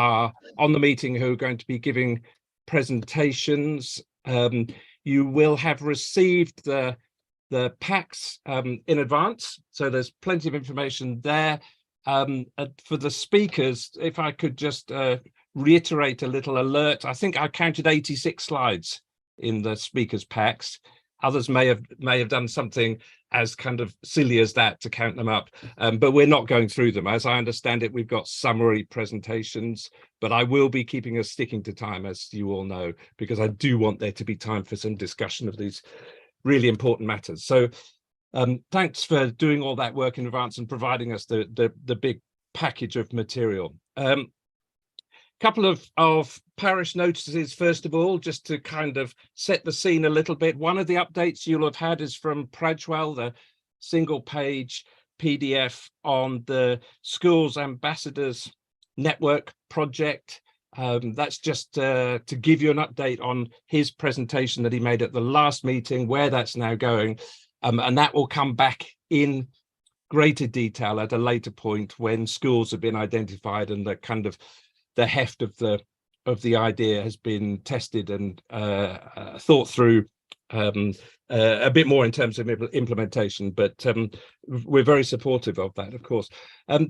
are on the meeting who are going to be giving presentations. You will have received the packs in advance, so there's plenty of information there. For the speakers, if I could just reiterate a little alert, I think I counted 86 slides in the speakers packs. Others may have done something as kind of silly as that to count them up, but we're not going through them. As I understand it, we've got summary presentations, but I will be keeping us sticking to time, as you all know, because I do want there to be time for some discussion of these really important matters. So thanks for doing all that work in advance and providing us the big package of material. Couple of parish notices, first of all, just to kind of set the scene a little bit. One of the updates you'll have had is from Pradgwell, the single page PDF on the Schools Ambassadors Network project. That's just to give you an update on his presentation that he made at the last meeting, where that's now going. And that will come back in greater detail at a later point when schools have been identified and the kind of the heft of the idea has been tested and thought through a bit more in terms of implementation. But we're very supportive of that, of course.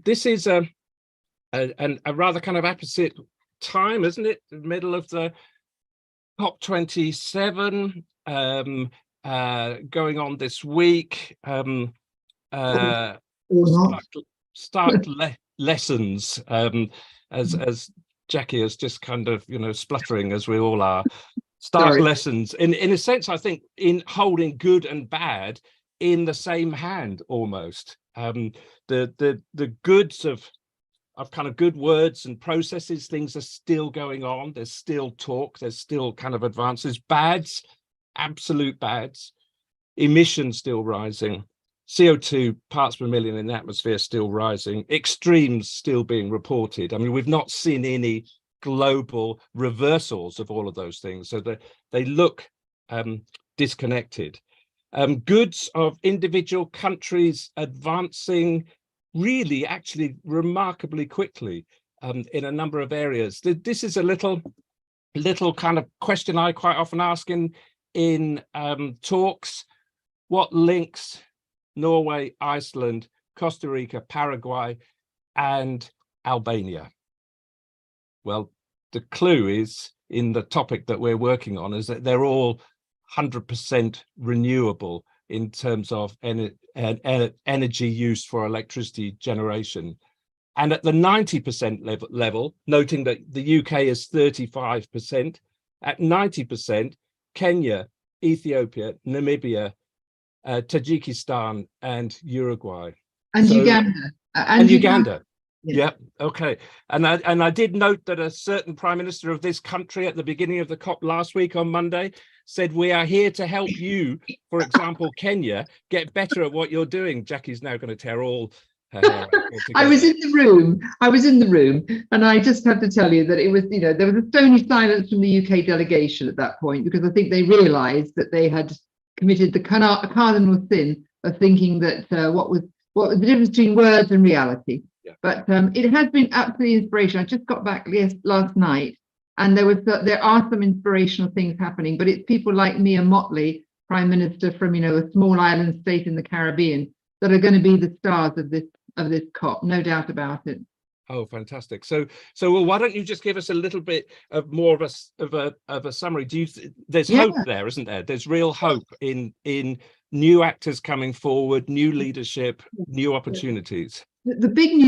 This is a rather kind of opposite time, isn't it? The middle of the COP27 going on this week. Lessons, as Jackie is just kind of, spluttering as we all are. Lessons in a sense, I think, in holding good and bad in the same hand almost. The goods of kind of good words and processes, things are still going on. There's still talk, there's still kind of advances. Bads, absolute bads. Emissions still rising. CO2 parts per million in the atmosphere still rising. Extremes still being reported. I mean, we've not seen any global reversals of all of those things, so that they look disconnected. Goods of individual countries advancing really, actually, remarkably quickly in a number of areas. This is a little kind of question I quite often ask in talks. What links Norway, Iceland, Costa Rica, Paraguay, and Albania? Well, the clue is in the topic that we're working on, is that they're all 100% renewable in terms of energy use for electricity generation. And at the 90% level, noting that the UK is 35%, at 90%, Kenya, Ethiopia, Namibia, Tajikistan, and Uruguay. And Uganda. And Uganda. Yeah, okay. And I did note that a certain prime minister of this country at the beginning of the COP last week on Monday said, we are here to help you, for example, Kenya, get better at what you're doing. Jackie's now going to tear all her hair out altogether. I was in the room, and I just have to tell you that it was, there was a stony silence from the UK delegation at that point, because I think they realised that they had committed the cardinal sin of thinking that what was the difference between words and reality. Yeah. But it has been absolutely inspirational. I just got back last night, and there are some inspirational things happening. But it's people like Mia Mottley, Prime Minister from a small island state in the Caribbean, that are going to be the stars of this COP, no doubt about it. Oh, fantastic! So well, why don't you just give us a little bit of more of a summary? There's hope there, isn't there? There's real hope in new actors coming forward, new leadership, new opportunities. The big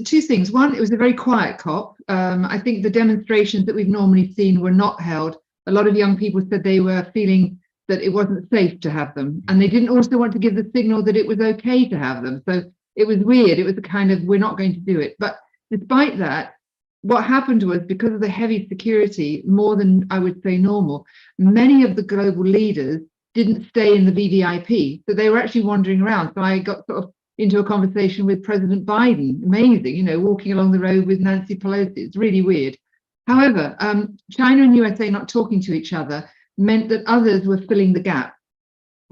two things. One, it was a very quiet COP. I think the demonstrations that we've normally seen were not held. A lot of young people said they were feeling that it wasn't safe to have them, and they didn't also want to give the signal that it was okay to have them. So it was weird. It was a kind of, we're not going to do it. But despite that, what happened was, because of the heavy security, more than I would say normal, many of the global leaders didn't stay in the VVIP. So they were actually wandering around. So I got sort of into a conversation with President Biden. Amazing, walking along the road with Nancy Pelosi. It's really weird. However, China and USA not talking to each other meant that others were filling the gap.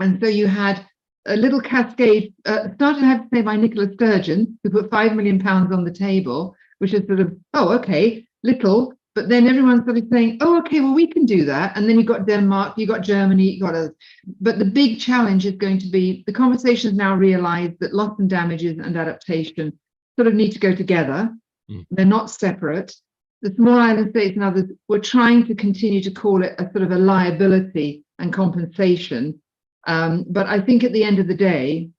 And so you had a little cascade, started, I have to say, by Nicola Sturgeon, who put £5 million on the table, which is sort of, oh, okay, little, but then everyone started saying, oh, okay, well, we can do that. And then you've got Denmark, you've got Germany, you've got others. But the big challenge is going to be the conversations now realize that loss and damages and adaptation sort of need to go together. They're not separate. The small island states and others were trying to continue to call it a sort of a liability and compensation. But I think at the end of the day,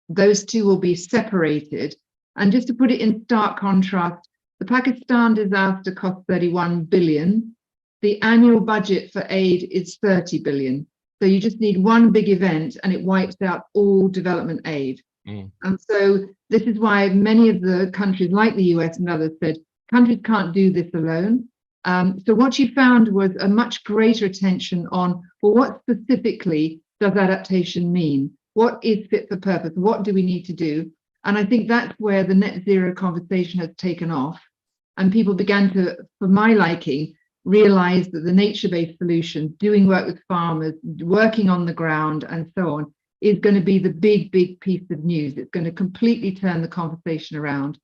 those two will be separated. And just to put it in stark contrast, the Pakistan disaster cost 31 billion. The annual budget for aid is 30 billion. So you just need one big event and it wipes out all development aid. And so this is why many of the countries like the US and others said, countries can't do this alone. So what you found was a much greater attention on, well, what specifically does adaptation mean? What is fit for purpose? What do we need to do? And I think that's where the net zero conversation has taken off. And people began to, for my liking, realize that the nature-based solutions, doing work with farmers, working on the ground and so on, is going to be the big, big piece of news. It's going to completely turn the conversation around.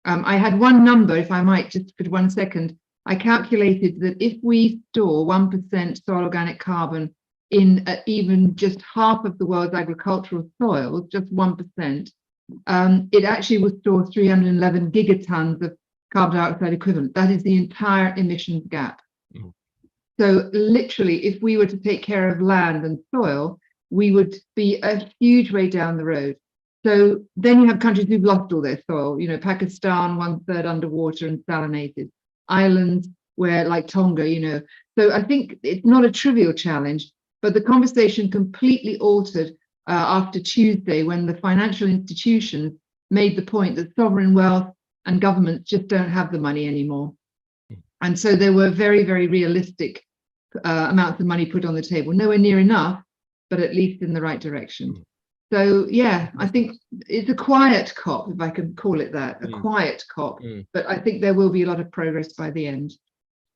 I had one number, if I might, just for 1 second. I calculated that if we store 1% soil organic carbon in even just half of the world's agricultural soil, just 1%, it actually would store 311 gigatons of carbon dioxide equivalent. That is the entire emissions gap. So literally, if we were to take care of land and soil, we would be a huge way down the road. So then you have countries who've lost all their soil, you know, Pakistan, 1/3 underwater and salinated, islands where like Tonga, you know. So I think it's not a trivial challenge, but the conversation completely altered after Tuesday when the financial institutions made the point that sovereign wealth and governments just don't have the money anymore. And so there were very, very realistic amounts of money put on the table, nowhere near enough, but at least in the right direction. So yeah, I think it's a quiet COP, if I can call it that, a quiet COP, but I think there will be a lot of progress by the end.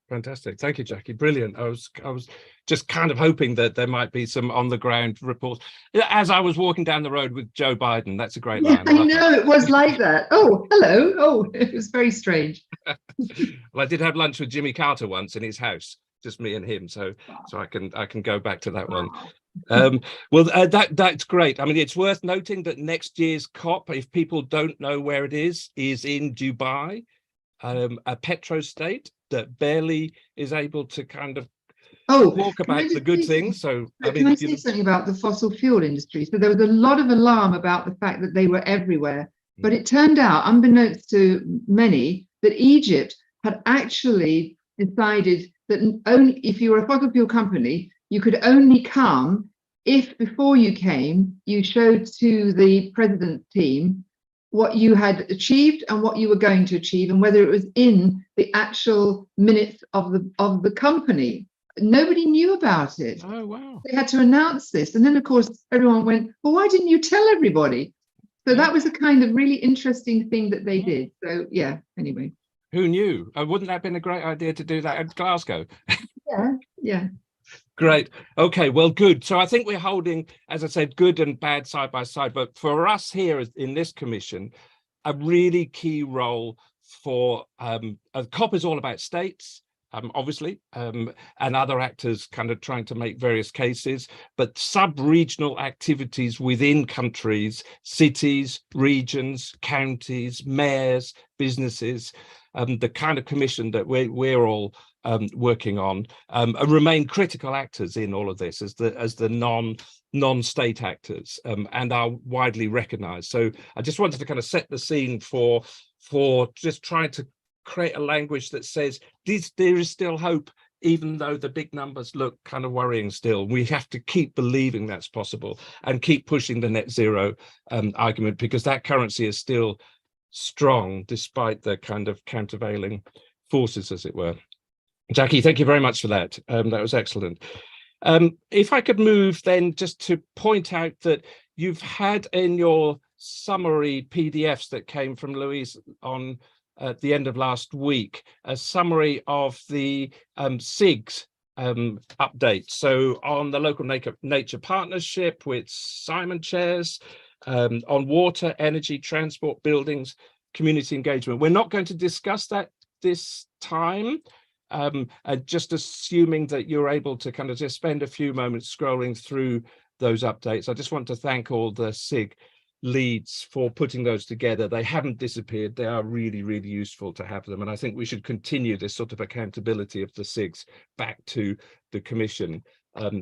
Fantastic. Thank you, Jackie. Brilliant. I was just kind of hoping that there might be some on the ground reports. As I was walking down the road with Joe Biden, that's a great line. I know, it was like that. Oh, hello. Oh, it was very strange. Well, I did have lunch with Jimmy Carter once in his house, just me and him. So I can go back to that one. That's great. I mean, it's worth noting that next year's COP, if people don't know where it is in Dubai, a petro state that barely is able to kind of talk about the good things. So I mean, can I say something about the fossil fuel industry? So there was a lot of alarm about the fact that they were everywhere, but it turned out, unbeknownst to many, that Egypt had actually decided that only if you were a fossil fuel company, you could only come if before you came, you showed to the president's team what you had achieved and what you were going to achieve, and whether it was in the actual minutes of the company. Nobody knew about it. Oh, wow. They had to announce this. And then, of course, everyone went, well, why didn't you tell everybody? So that was a kind of really interesting thing that they did. So, yeah, anyway. Who knew? Wouldn't that have been a great idea to do that at Glasgow? Yeah. Great. Okay, well, good. So I think we're holding, as I said, good and bad side by side. But for us here in this commission, a really key role for COP is all about states, obviously, and other actors kind of trying to make various cases, but sub-regional activities within countries, cities, regions, counties, mayors, businesses, the kind of commission that we're all working on, and remain critical actors in all of this as the non-state actors, and are widely recognized. So I just wanted to kind of set the scene for just trying to create a language that says there is still hope, even though the big numbers look kind of worrying still. We have to keep believing that's possible and keep pushing the net zero argument, because that currency is still strong despite the kind of countervailing forces, as it were. Jackie, thank you very much for that. That was excellent. If I could move then just to point out that you've had in your summary PDFs that came from Louise on at the end of last week, a summary of the SIGs update. So on the local nature partnership, which Simon chairs, on water, energy, transport, buildings, community engagement. We're not going to discuss that this time. And just assuming that you're able to kind of just spend a few moments scrolling through those updates. I just want to thank all the SIG leads for putting those together. They haven't disappeared. They are really, really useful to have them. And I think we should continue this sort of accountability of the SIGs back to the Commission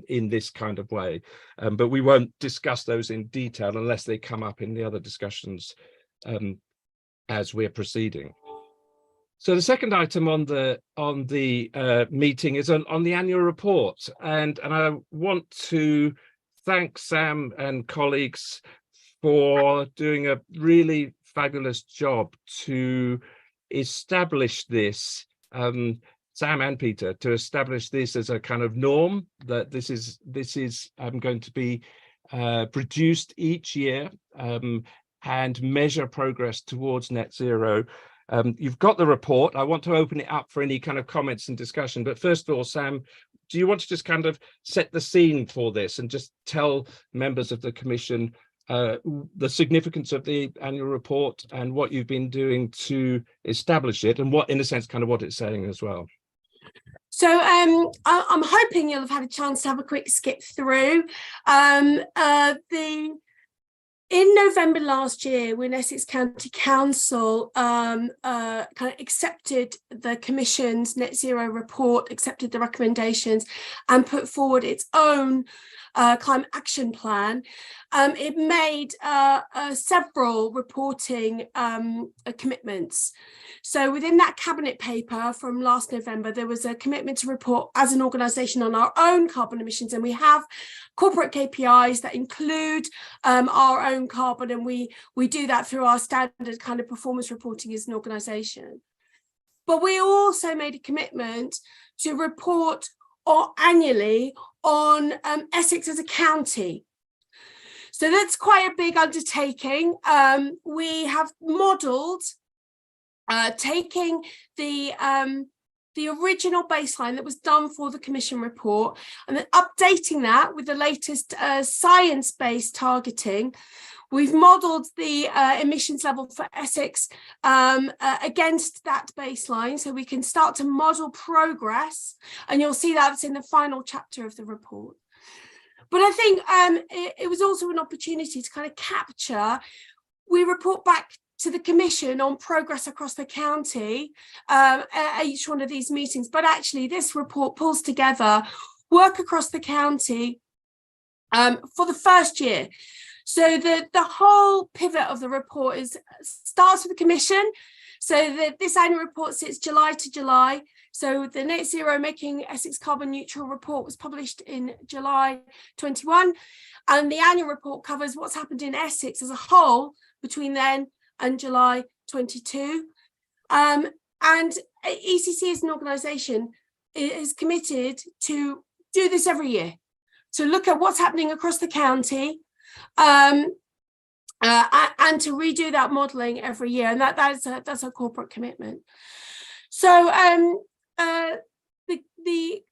in this kind of way. But we won't discuss those in detail unless they come up in the other discussions as we're proceeding. So the second item on the meeting is on the annual report, and I want to thank Sam and colleagues for doing a really fabulous job to establish this, Sam and Peter, to establish this as a kind of norm, that this is going to be produced each year and measure progress towards net zero. You've got the report. I want to open it up for any kind of comments and discussion. But first of all, Sam, do you want to just kind of set the scene for this and just tell members of the Commission the significance of the annual report and what you've been doing to establish it, and what, in a sense, kind of what it's saying as well? So I'm hoping you'll have had a chance to have a quick skip through. In November last year, when Essex County Council kind of accepted the Commission's net zero report, accepted the recommendations, and put forward its own climate action plan, it made several reporting commitments. So within that cabinet paper from last November, there was a commitment to report as an organisation on our own carbon emissions, and we have corporate KPIs that include our own carbon, and we do that through our standard kind of performance reporting as an organisation. But we also made a commitment to report annually on Essex as a county. So that's quite a big undertaking. We have modelled taking the original baseline that was done for the Commission report and then updating that with the latest science-based targeting. We've modelled the emissions level for Essex against that baseline, so we can start to model progress, and you'll see that's in the final chapter of the report. But I think it was also an opportunity to kind of capture, we report back to the Commission on progress across the county at each one of these meetings, but actually this report pulls together work across the county for the first year. So the whole pivot of the report starts with the Commission. So this annual report sits July to July. So the Net Zero Making Essex Carbon Neutral report was published in July 21, and the annual report covers what's happened in Essex as a whole between then and July 22. And ECC as an organisation is committed to do this every year, to look at what's happening across the county, and to redo that modelling every year, and that's a corporate commitment. So the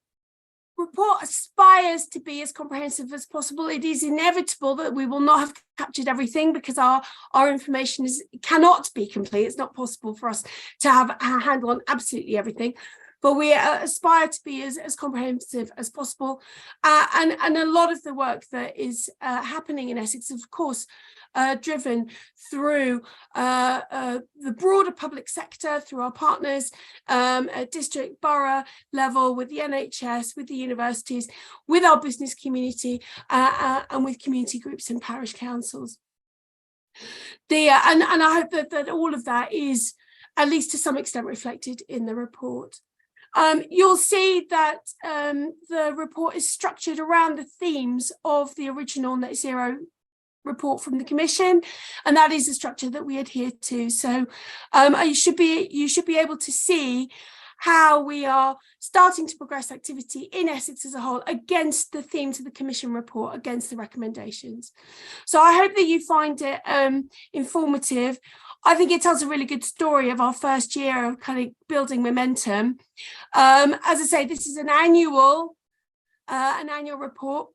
report aspires to be as comprehensive as possible. It is inevitable that we will not have captured everything because our information cannot be complete. It's not possible for us to have a handle on absolutely everything. But we aspire to be as comprehensive as possible. And a lot of the work that is happening in Essex, of course, driven through the broader public sector, through our partners at district, borough level, with the NHS, with the universities, with our business community, and with community groups and parish councils. And I hope that all of that is, at least to some extent, reflected in the report. You'll see that the report is structured around the themes of the original Net Zero report from the Commission, and that is the structure that we adhere to. So you should be able to see how we are starting to progress activity in Essex as a whole against the themes of the Commission report, against the recommendations. So I hope that you find it informative. I think it tells a really good story of our first year of kind of building momentum. As I say, this is an annual report.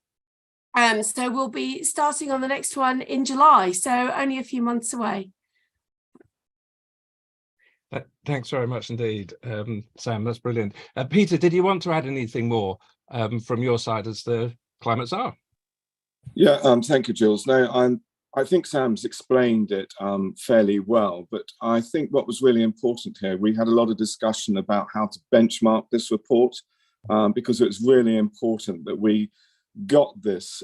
So we'll be starting on the next one in July, so only a few months away. Thanks very much indeed, Sam. That's brilliant. Peter, did you want to add anything more from your side as the climate czar? Yeah, thank you, Jules. No, I think Sam's explained it fairly well, but I think what was really important here, we had a lot of discussion about how to benchmark this report, because it was really important that we got this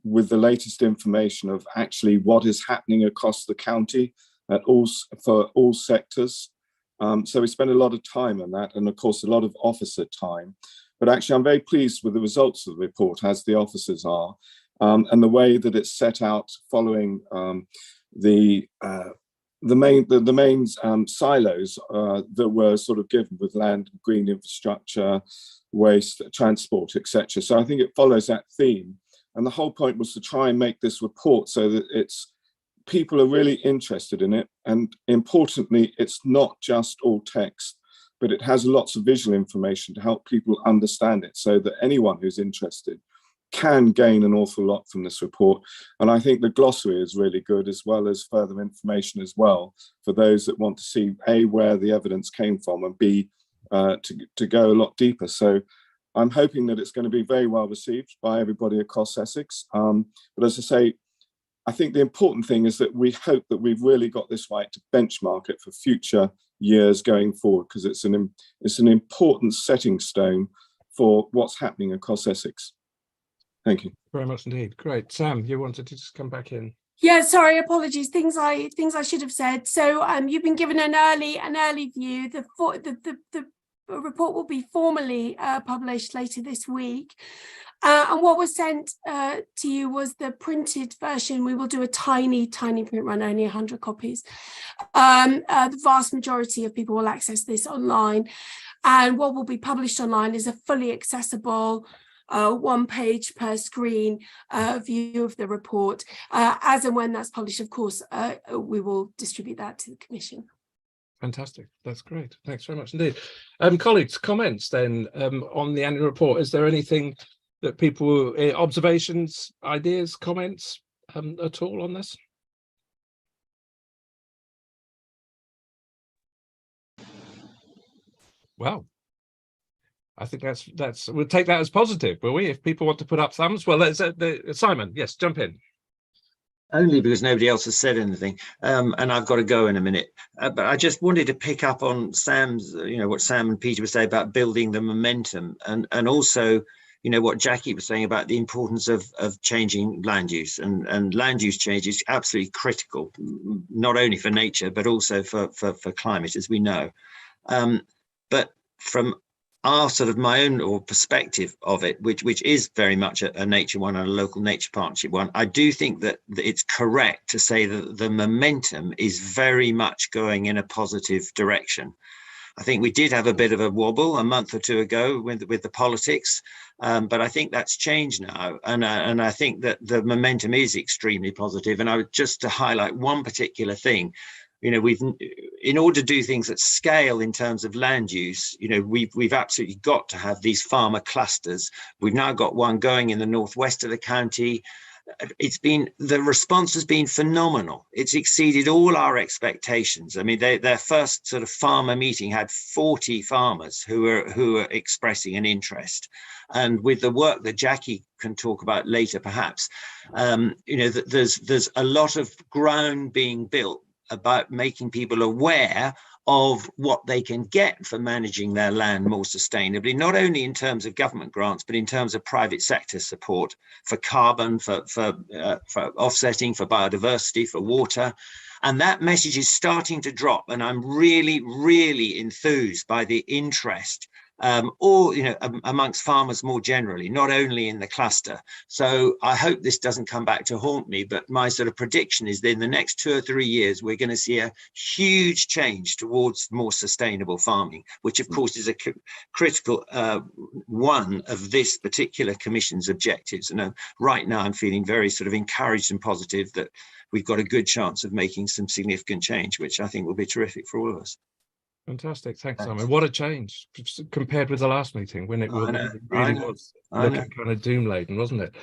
with the latest information of actually what is happening across the county for all sectors. So we spent a lot of time on that, and of course a lot of officer time. But actually I'm very pleased with the results of the report, as the officers are. And the way that it's set out following the main silos that were sort of given with land, green infrastructure, waste, transport, etc. So I think it follows that theme. And the whole point was to try and make this report so that people are really interested in it. And importantly, it's not just all text, but it has lots of visual information to help people understand it, so that anyone who's interested can gain an awful lot from this report. And I think the glossary is really good, as well as further information as well, for those that want to see A, where the evidence came from, and B, to go a lot deeper. So I'm hoping that it's going to be very well received by everybody across Essex. But as I say, I think the important thing is that we hope that we've really got this right to benchmark it for future years going forward, because it's an important setting stone for what's happening across Essex. Thank you very much indeed. Great. Sam, you wanted to just come back in? Yeah, sorry, apologies. Things I should have said. So you've been given an early view. The report will be formally published later this week. And what was sent to you was the printed version. We will do a tiny print run, only 100 copies. The vast majority of people will access this online. And what will be published online is a fully accessible 1 page per screen view of the report. As and when that's published, of course, we will distribute that to the Commission. Fantastic. That's great. Thanks very much indeed. Colleagues, comments then on the annual report. Is there anything that people, observations, ideas, comments at all on this? Well, I think that's we'll take that as positive, will we? If people want to put up thumbs, well, let's Simon, yes, jump in. Only because nobody else has said anything, and I've got to go in a minute. But I just wanted to pick up on Sam's, what Sam and Peter were saying about building the momentum, and also, what Jackie was saying about the importance of changing land use, and land use change is absolutely critical, not only for nature but also for climate, as we know. But from our my own perspective of it, which is very much a nature one and a local nature partnership one, I do think that it's correct to say that the momentum is very much going in a positive direction. I think we did have a bit of a wobble a month or two ago with the politics, but I think that's changed now, and I think that the momentum is extremely positive. And I would just to highlight one particular thing. We've, in order to do things at scale in terms of land use, we've absolutely got to have these farmer clusters. We've now got one going in the northwest of the county. The response has been phenomenal. It's exceeded all our expectations. I mean, their first sort of farmer meeting had 40 farmers who were expressing an interest. And with the work that Jackie can talk about later, perhaps, there's a lot of ground being built about making people aware of what they can get for managing their land more sustainably, not only in terms of government grants, but in terms of private sector support for carbon, for offsetting, for biodiversity, for water. And that message is starting to drop. And I'm really, really enthused by the interest amongst farmers more generally, not only in the cluster. So I hope this doesn't come back to haunt me, but my sort of prediction is that in the next 2 or 3 years, we're going to see a huge change towards more sustainable farming, which of course is a critical one of this particular Commission's objectives. And right now I'm feeling very sort of encouraged and positive that we've got a good chance of making some significant change, which I think will be terrific for all of us. Fantastic. Thanks, Simon. What a change compared with the last meeting when it really was looking kind of doom laden, wasn't it?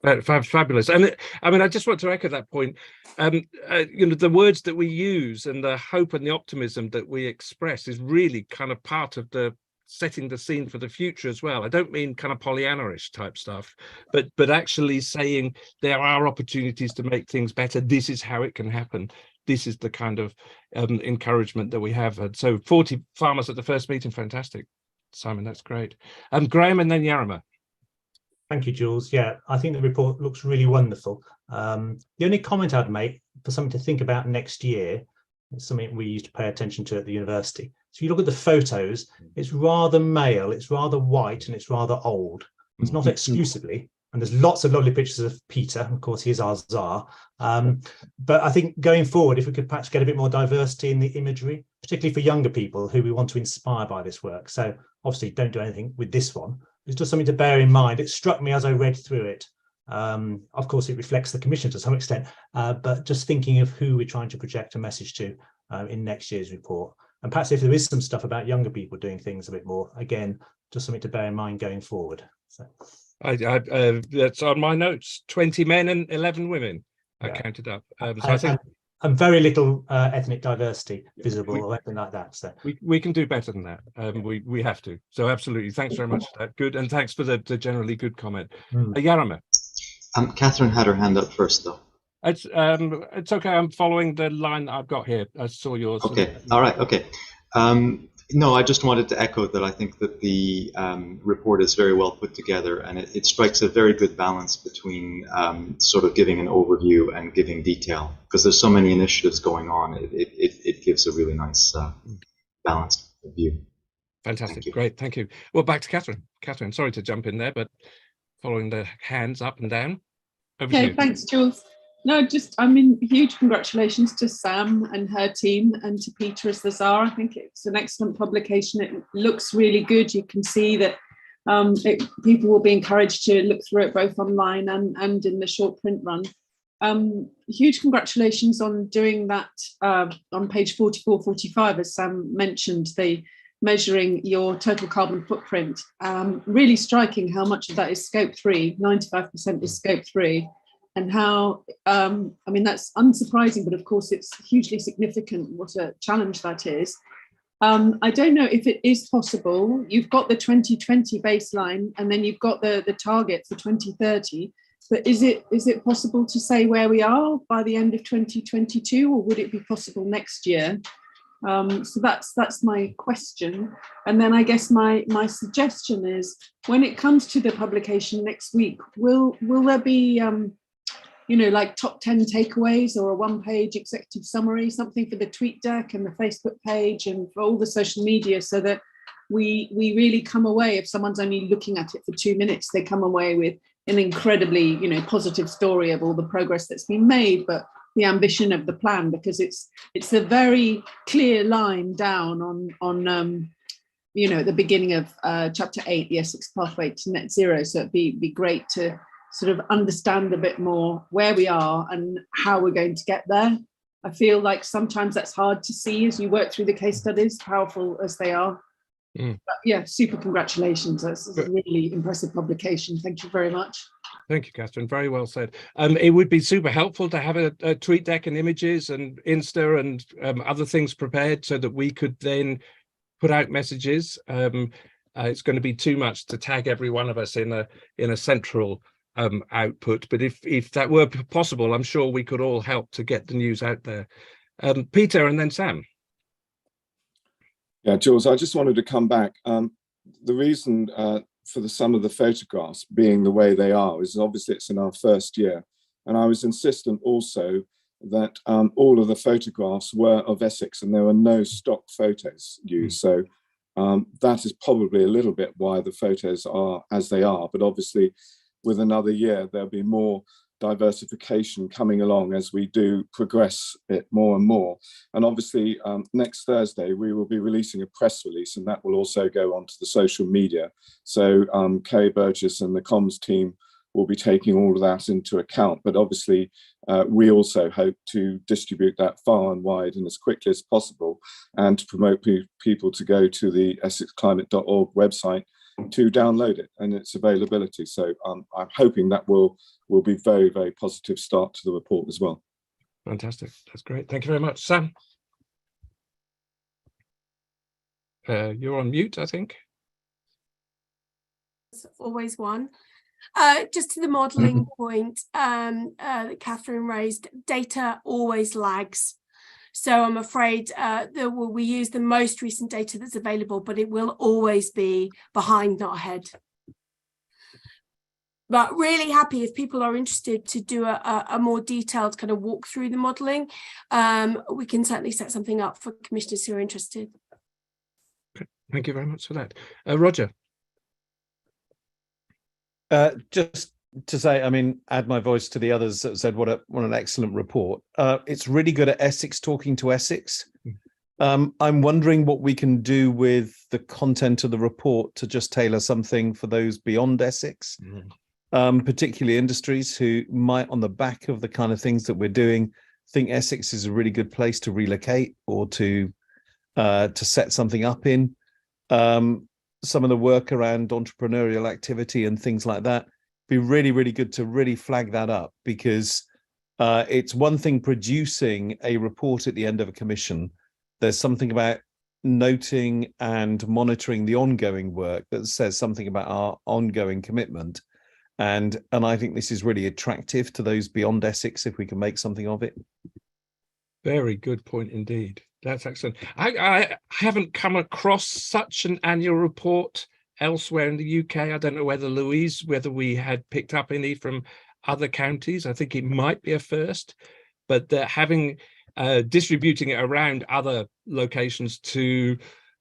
Fabulous. And I mean, I just want to echo that point. The words that we use and the hope and the optimism that we express is really kind of part of the setting the scene for the future as well. I don't mean kind of Pollyanna-ish type stuff, but actually saying there are opportunities to make things better. This is how it can happen. This is the kind of encouragement that we have. And so 40 farmers at the first meeting, fantastic. Simon, that's great. Graham and then Yarima. Thank you, Jules. Yeah, I think the report looks really wonderful. The only comment I'd make for something to think about next year, it's something we used to pay attention to at the university. So you look at the photos, it's rather male, it's rather white, and it's rather old. It's not exclusively, and there's lots of lovely pictures of Peter. Of course, he's our czar. But I think going forward, if we could perhaps get a bit more diversity in the imagery, particularly for younger people who we want to inspire by this work. So obviously don't do anything with this one. It's just something to bear in mind. It struck me as I read through it. Of course, it reflects the commission to some extent, but just thinking of who we're trying to project a message to in next year's report. And perhaps if there is some stuff about younger people doing things a bit more, again, just something to bear in mind going forward. So. That's on my notes, 20 men and 11 women. I counted up. So I think and very little ethnic diversity visible or anything like that. So we can do better than that. We have to. So absolutely. Thanks very much for that. Good. And thanks for the generally good comment. Yarima. Catherine had her hand up first, though. It's okay. I'm following the line I've got here. I saw yours. Okay. All right. Okay. No, I just wanted to echo that I think that the report is very well put together, and it strikes a very good balance between sort of giving an overview and giving detail, because there's so many initiatives going on. It gives a really nice balanced view. Fantastic. Great. Thank you. Well, back to Catherine. Catherine, sorry to jump in there, but following the hands up and down. Over to you. Thanks, Jules. No, huge congratulations to Sam and her team and to Peter as the czar. I think it's an excellent publication. It looks really good. You can see that people will be encouraged to look through it both online and in the short print run. Huge congratulations on doing that on page 44, 45, as Sam mentioned, the measuring your total carbon footprint. Really striking how much of that is scope 3, 95% is scope 3. And how, that's unsurprising, but of course it's hugely significant what a challenge that is. I don't know if it is possible. You've got the 2020 baseline and then you've got the target for 2030, but is it possible to say where we are by the end of 2022, or would it be possible next year? So that's my question. And then I guess my suggestion is, when it comes to the publication next week, will there be like top 10 takeaways or a one-page executive summary, something for the tweet deck and the Facebook page and for all the social media, so that we really come away, if someone's only looking at it for 2 minutes, they come away with an incredibly, positive story of all the progress that's been made, but the ambition of the plan, because it's a very clear line down on at the beginning of chapter 8, the Essex pathway to net zero. So it'd be great to sort of understand a bit more where we are and how we're going to get there. I feel like sometimes that's hard to see as you work through the case studies, powerful as they are. But super congratulations. That's a really impressive publication. Thank you very much. Thank you, Catherine. Very well said. It would be super helpful to have a tweet deck and images and Insta and other things prepared so that we could then put out messages. It's going to be too much to tag every one of us in a central output, but if that were possible, I'm sure we could all help to get the news out there. Peter and then Sam. Yeah, Jules, I just wanted to come back. The reason for some of the photographs being the way they are is obviously it's in our first year, and I was insistent also that all of the photographs were of Essex and there were no stock photos used. So that is probably a little bit why the photos are as they are, but obviously with another year, there'll be more diversification coming along as we do progress it more and more. And obviously, next Thursday, we will be releasing a press release, and that will also go onto the social media. So Kerry Burgess and the comms team will be taking all of that into account. But obviously, we also hope to distribute that far and wide and as quickly as possible, and to promote people to go to the essexclimate.org website to download it and its availability. So I'm hoping that will be very, very positive start to the report as well. Fantastic. That's great. Thank you very much. Sam? You're on mute, I think. It's always one. Just to the modelling point that Catherine raised, data always lags. So I'm afraid that we use the most recent data that's available, but it will always be behind, not ahead. But really happy if people are interested to do a more detailed kind of walk through the modelling. We can certainly set something up for commissioners who are interested. Okay. Thank you very much for that. Roger. Just to say, I mean, add my voice to the others that said what an excellent report. It's really good at Essex talking to Essex. I'm wondering what we can do with the content of the report to just tailor something for those beyond Essex, particularly industries who might, on the back of the kind of things that we're doing, think Essex is a really good place to relocate or to set something up in. Some of the work around entrepreneurial activity and things like that, be really, really good to really flag that up, because it's one thing producing a report at the end of a commission. There's something about noting and monitoring the ongoing work that says something about our ongoing commitment. And I think this is really attractive to those beyond Essex if we can make something of it. Very good point indeed. That's excellent. I haven't come across such an annual report elsewhere in the UK. I don't know whether we had picked up any from other counties. I think it might be a first, but distributing it around other locations to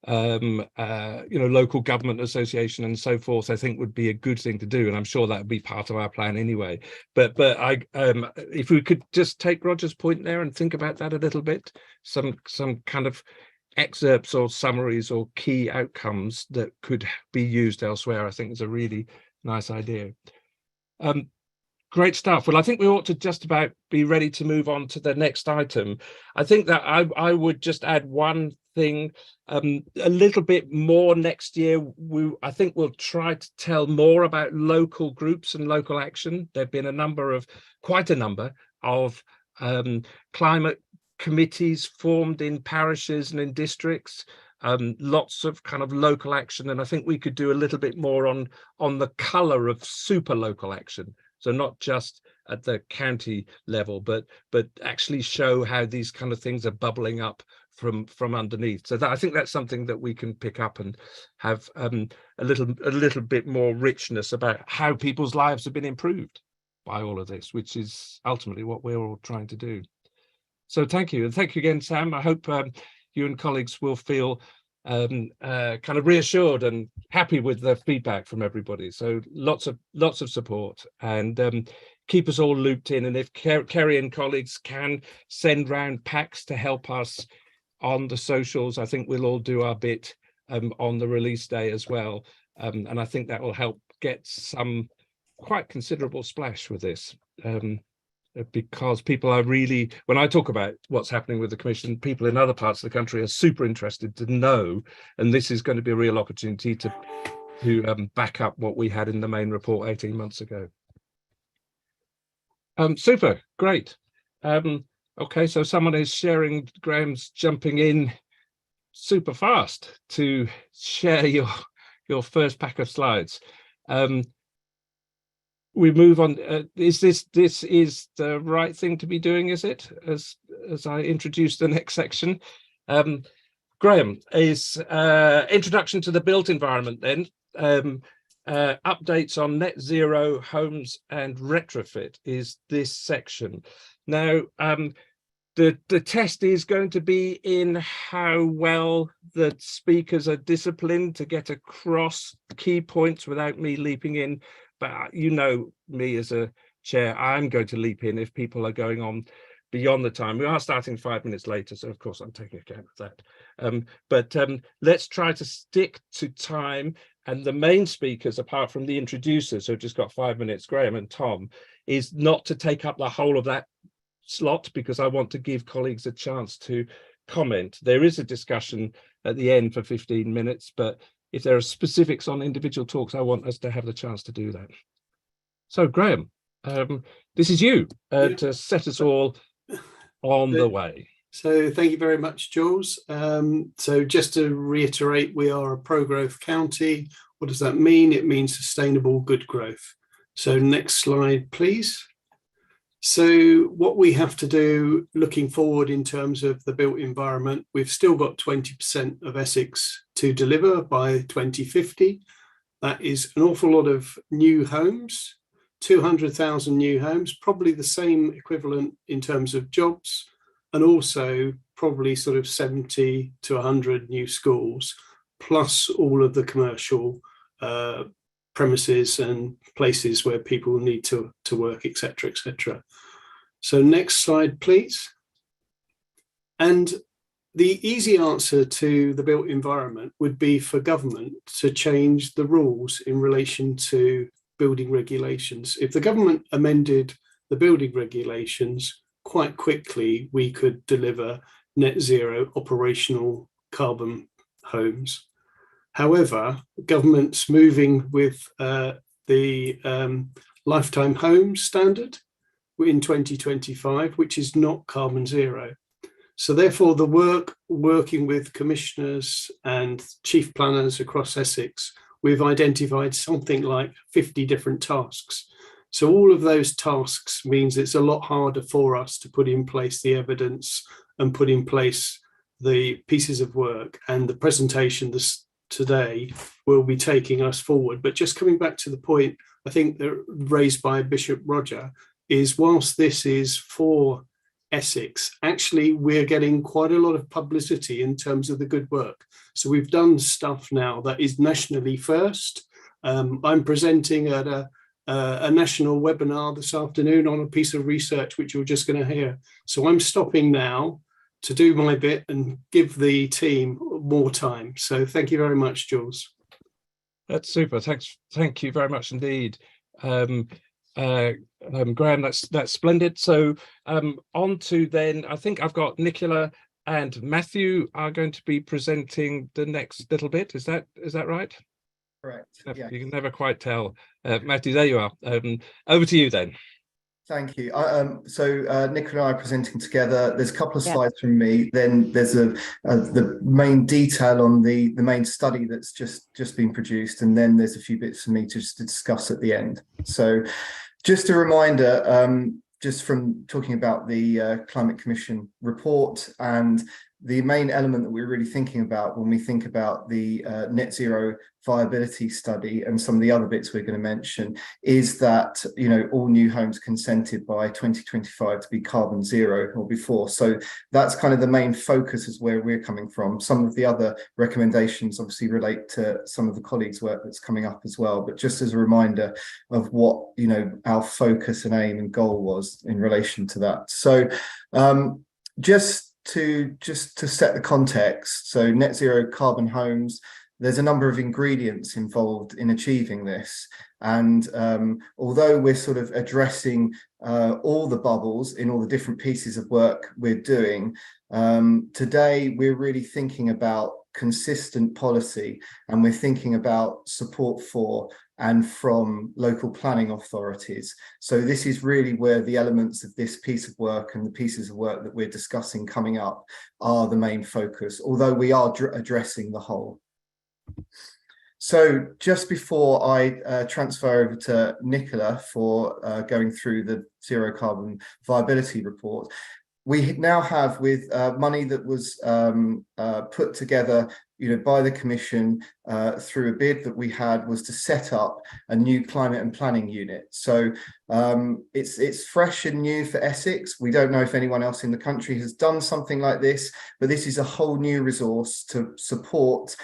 local government association and so forth, I think would be a good thing to do, and I'm sure that would be part of our plan anyway. But if we could just take Roger's point there and think about that a little bit, some kind of excerpts or summaries or key outcomes that could be used elsewhere, I think is a really nice idea. Great stuff. Well, I think we ought to just about be ready to move on to the next item. I think that I would just add one thing, a little bit more next year. I think we'll try to tell more about local groups and local action. There've been quite a number of climate committees formed in parishes and in districts, lots of kind of local action, and I think we could do a little bit more on the colour of super local action. So not just at the county level, but actually show how these kind of things are bubbling up from underneath. So I think that's something that we can pick up and have a little bit more richness about how people's lives have been improved by all of this, which is ultimately what we're all trying to do. So thank you, and thank you again, Sam. I hope you and colleagues will feel kind of reassured and happy with the feedback from everybody. So lots of support, and keep us all looped in. And if Kerry and colleagues can send round packs to help us on the socials, I think we'll all do our bit on the release day as well. And I think that will help get some quite considerable splash with this. Because people are really, when I talk about what's happening with the Commission, people in other parts of the country are super interested to know, and this is going to be a real opportunity to back up what we had in the main report 18 months ago. Super, great. Okay, so someone is sharing, Graham's jumping in super fast to share your first pack of slides. We move on. Is this the right thing to be doing? Is it as I introduce the next section? Graham is introduction to the built environment. Then updates on net zero homes and retrofit is this section. Now the test is going to be in how well the speakers are disciplined to get across key points without me leaping in. But you know me as a chair, I'm going to leap in if people are going on beyond the time. We are starting 5 minutes later, so of course I'm taking account of that. But let's try to stick to time. And the main speakers, apart from the introducers who've just got 5 minutes, Graham and Tom, is not to take up the whole of that slot, because I want to give colleagues a chance to comment. There is a discussion at the end for 15 minutes, but if there are specifics on individual talks, I want us to have the chance to do that. So Graham, this is you to set us all on the way. So thank you very much, Jules. So just to reiterate, we are a pro-growth county. What does that mean? It means sustainable good growth. So next slide, please. So what we have to do looking forward in terms of the built environment, we've still got 20% of Essex to deliver by 2050. That is an awful lot of new homes, 200,000 new homes, probably the same equivalent in terms of jobs, and also probably sort of 70 to 100 new schools, plus all of the commercial premises and places where people need to work, etc., etc. So next slide, please. And the easy answer to the built environment would be for government to change the rules in relation to building regulations. If the government amended the building regulations, quite quickly we could deliver net zero operational carbon homes. However, government's moving with the lifetime home standard in 2025, which is not carbon zero. So therefore the working with commissioners and chief planners across Essex, we've identified something like 50 different tasks. So all of those tasks means it's a lot harder for us to put in place the evidence and put in place the pieces of work, and the presentation today will be taking us forward. But just coming back to the point, I think that raised by Bishop Roger, is whilst this is for Essex, actually we're getting quite a lot of publicity in terms of the good work. So we've done stuff now that is nationally first. I'm presenting at a national webinar this afternoon on a piece of research which you're just going to hear. So I'm stopping now to do my bit and give the team more time. So thank you very much, Jules. That's super. Thank you very much indeed. Graham, that's splendid. So on to then, I think I've got Nicola and Matthew are going to be presenting the next little bit. Is that right? Correct. Yeah. You can never quite tell. Matthew, there you are. Over to you then. Thank you. So Nick and I are presenting together. There's a couple of slides from me. Then there's the main detail on the main study that's just been produced, and then there's a few bits for me to discuss at the end. So just a reminder, just from talking about the Climate Commission report, and the main element that we're really thinking about when we think about the net zero viability study and some of the other bits we're going to mention is that, you know, all new homes consented by 2025 to be carbon zero or before. So that's kind of the main focus is where we're coming from. Some of the other recommendations obviously relate to some of the colleagues' work that's coming up as well, but just as a reminder of what, you know, our focus and aim and goal was in relation to that. So just to set the context, so net zero carbon homes, there's a number of ingredients involved in achieving this. And although we're sort of addressing all the bubbles in all the different pieces of work we're doing, today we're really thinking about consistent policy, and we're thinking about support for and from local planning authorities. So this is really where the elements of this piece of work and the pieces of work that we're discussing coming up are the main focus, although we are addressing the whole. So just before I transfer over to Nicola for going through the zero carbon viability report, we now have, with money that was put together, you know, by the Commission through a bid that we had, was to set up a new climate and planning unit. So it's fresh and new for Essex. We don't know if anyone else in the country has done something like this, but this is a whole new resource to support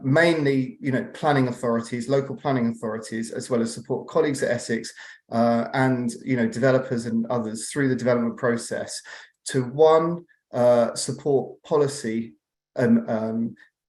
mainly, planning authorities, local planning authorities, as well as support colleagues at Essex and, developers and others through the development process to support policy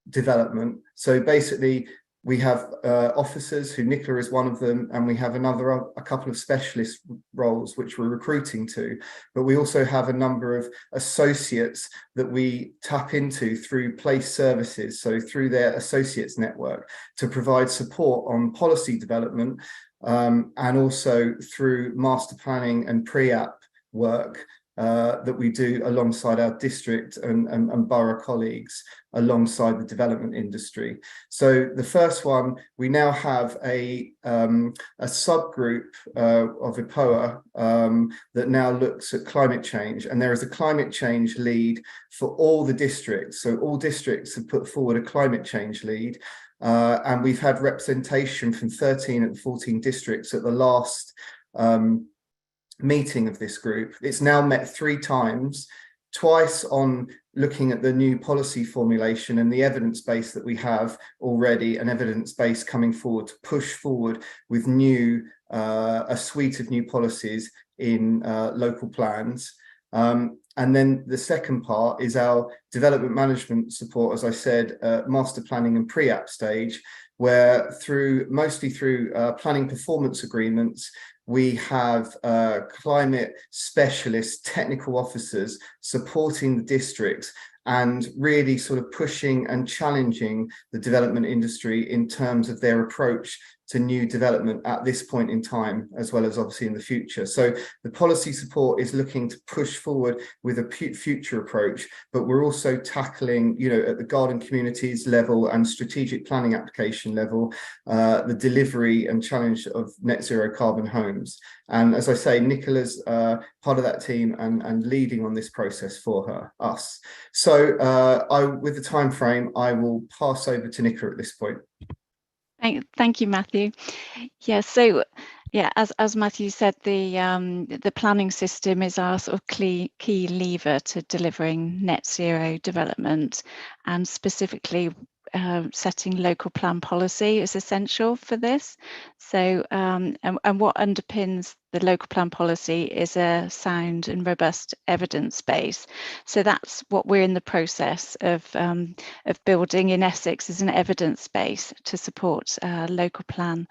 development. So basically, we have officers who Nicola is one of them, and we have a couple of specialist roles which we're recruiting to. But we also have a number of associates that we tap into through place services, so through their associates network, to provide support on policy development, and also through master planning and pre-app work that we do alongside our district and borough colleagues, alongside the development industry. So the first one, we now have a subgroup of IPOA that now looks at climate change, and there is a climate change lead for all the districts. So all districts have put forward a climate change lead, and we've had representation from 13 of the 14 districts at the last meeting of this group. It's now met 3 times, twice on looking at the new policy formulation and the evidence base that we have already, an evidence base coming forward to push forward with a suite of new policies in local plans. And then the second part is our development management support, as I said, master planning and pre-app stage, where mostly through planning performance agreements, we have climate specialist technical officers supporting the districts and really sort of pushing and challenging the development industry in terms of their approach to new development at this point in time, as well as obviously in the future. So the policy support is looking to push forward with a future approach, but we're also tackling, at the garden communities level and strategic planning application level, the delivery and challenge of net zero carbon homes. And as I say, Nicola's part of that team and leading on this process for us. So with the time frame, I will pass over to Nicola at this point. Thank you, Matthew. Yeah, so as Matthew said, the planning system is our sort of key lever to delivering net zero development, and specifically setting local plan policy is essential for this. So and what underpins the local plan policy is a sound and robust evidence base. So that's what we're in the process of building in Essex, is an evidence base to support local plan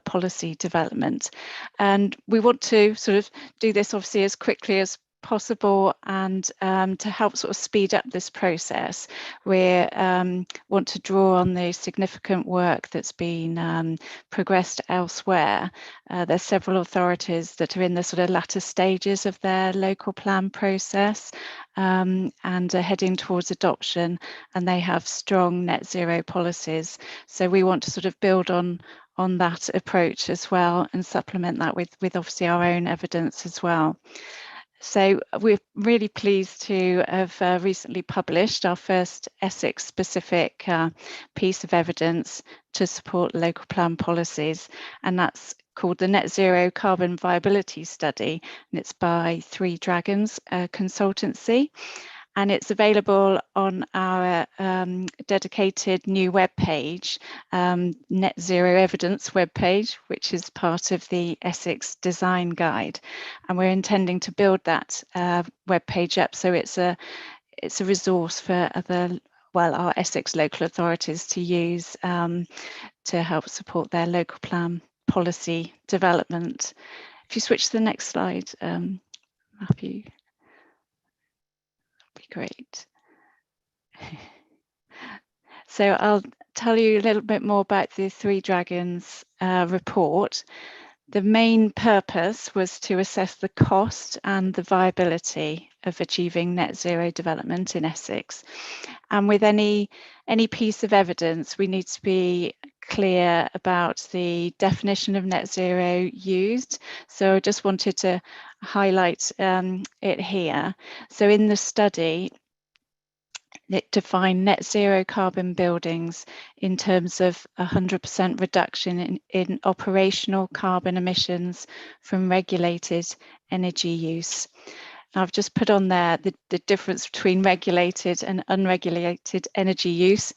policy development. And we want to sort of do this obviously as quickly as possible, and to help sort of speed up this process, we want to draw on the significant work that's been progressed elsewhere. There's several authorities that are in the sort of latter stages of their local plan process and are heading towards adoption, and they have strong net zero policies. So we want to sort of build on that approach as well, and supplement that with obviously our own evidence as well. So we're really pleased to have recently published our first Essex specific piece of evidence to support local plan policies, and that's called the Net Zero Carbon Viability Study, and it's by Three Dragons consultancy. And it's available on our dedicated new webpage, Net Zero Evidence webpage, which is part of the Essex Design Guide. And we're intending to build that webpage up so it's a resource for our Essex local authorities to use to help support their local plan policy development. If you switch to the next slide, Matthew. Great. So I'll tell you a little bit more about the Three Dragons report. The main purpose was to assess the cost and the viability of achieving net zero development in Essex. And with any piece of evidence, we need to be clear about the definition of net zero used. So I just wanted to highlight it here. So in the study, it defined net zero carbon buildings in terms of 100% reduction in operational carbon emissions from regulated energy use. Now, I've just put on there the difference between regulated and unregulated energy use.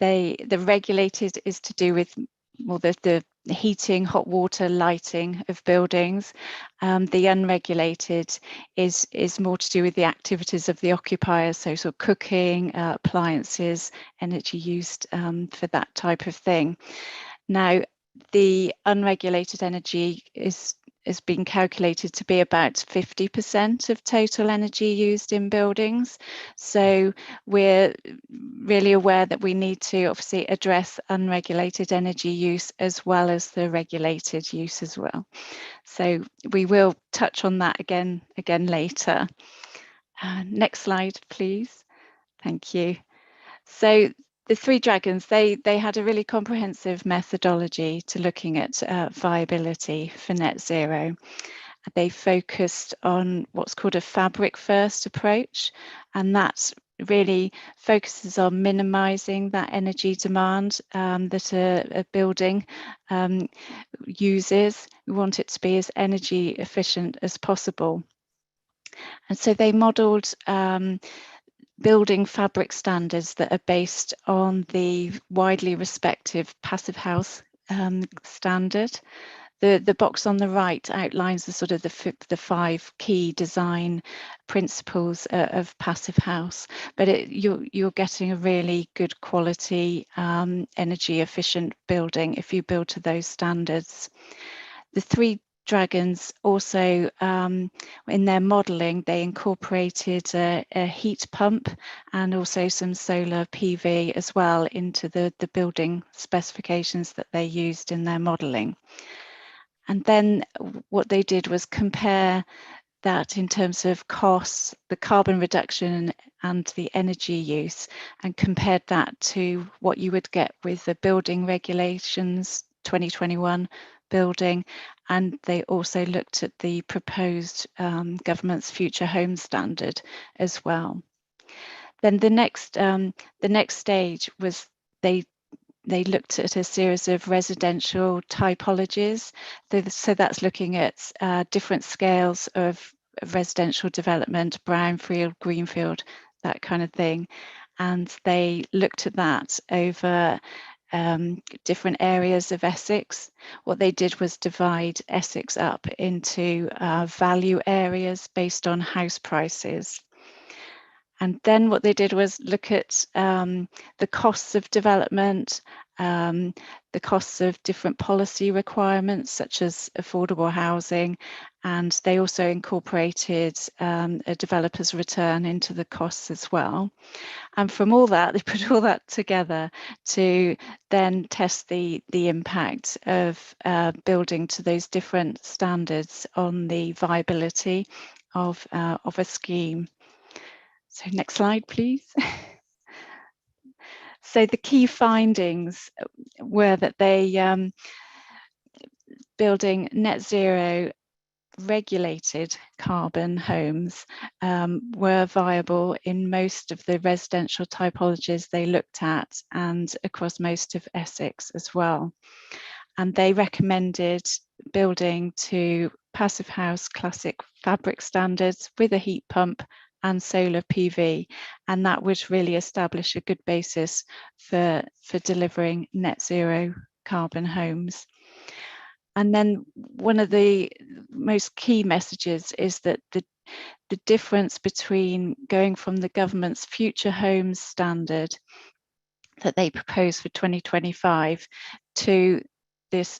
the regulated is to do with more the heating, hot water, lighting of buildings. The unregulated is more to do with the activities of the occupiers, so sort of cooking, appliances, energy used for that type of thing. Now, the unregulated energy is being calculated to be about 50% of total energy used in buildings. So we're really aware that we need to obviously address unregulated energy use as well as the regulated use as well. So we will touch on that again later. Next slide, please. Thank you. So the three dragons, they had a really comprehensive methodology to looking at viability for net zero. They focused on what's called a fabric first approach, and that really focuses on minimizing that energy demand that a building uses. We want it to be as energy efficient as possible. And so they modeled building fabric standards that are based on the widely respected Passive House standard. The box on the right outlines the sort of the 5 key design principles of Passive House, but you're getting a really good quality, energy efficient building if you build to those standards. The three dragons also, in their modelling, they incorporated a heat pump and also some solar PV as well into the building specifications that they used in their modelling. And then what they did was compare that in terms of costs, the carbon reduction and the energy use, and compared that to what you would get with the building regulations 2021 building, and they also looked at the proposed government's future home standard as well. Then the next stage was they looked at a series of residential typologies. So that's looking at different scales of residential development, brownfield, greenfield, that kind of thing. And they looked at that over different areas of Essex. What they did was divide Essex up into value areas based on house prices. And then what they did was look at the costs of development, the costs of different policy requirements, such as affordable housing, and they also incorporated a developer's return into the costs as well. And from all that, they put all that together to then test the impact of building to those different standards on the viability of a scheme. So next slide, please. So the key findings were that they building net zero regulated carbon homes were viable in most of the residential typologies they looked at and across most of Essex as well. And they recommended building to Passive House classic fabric standards with a heat pump and solar PV, and that would really establish a good basis for delivering net zero carbon homes. And then one of the most key messages is that the difference between going from the government's future homes standard that they propose for 2025 to this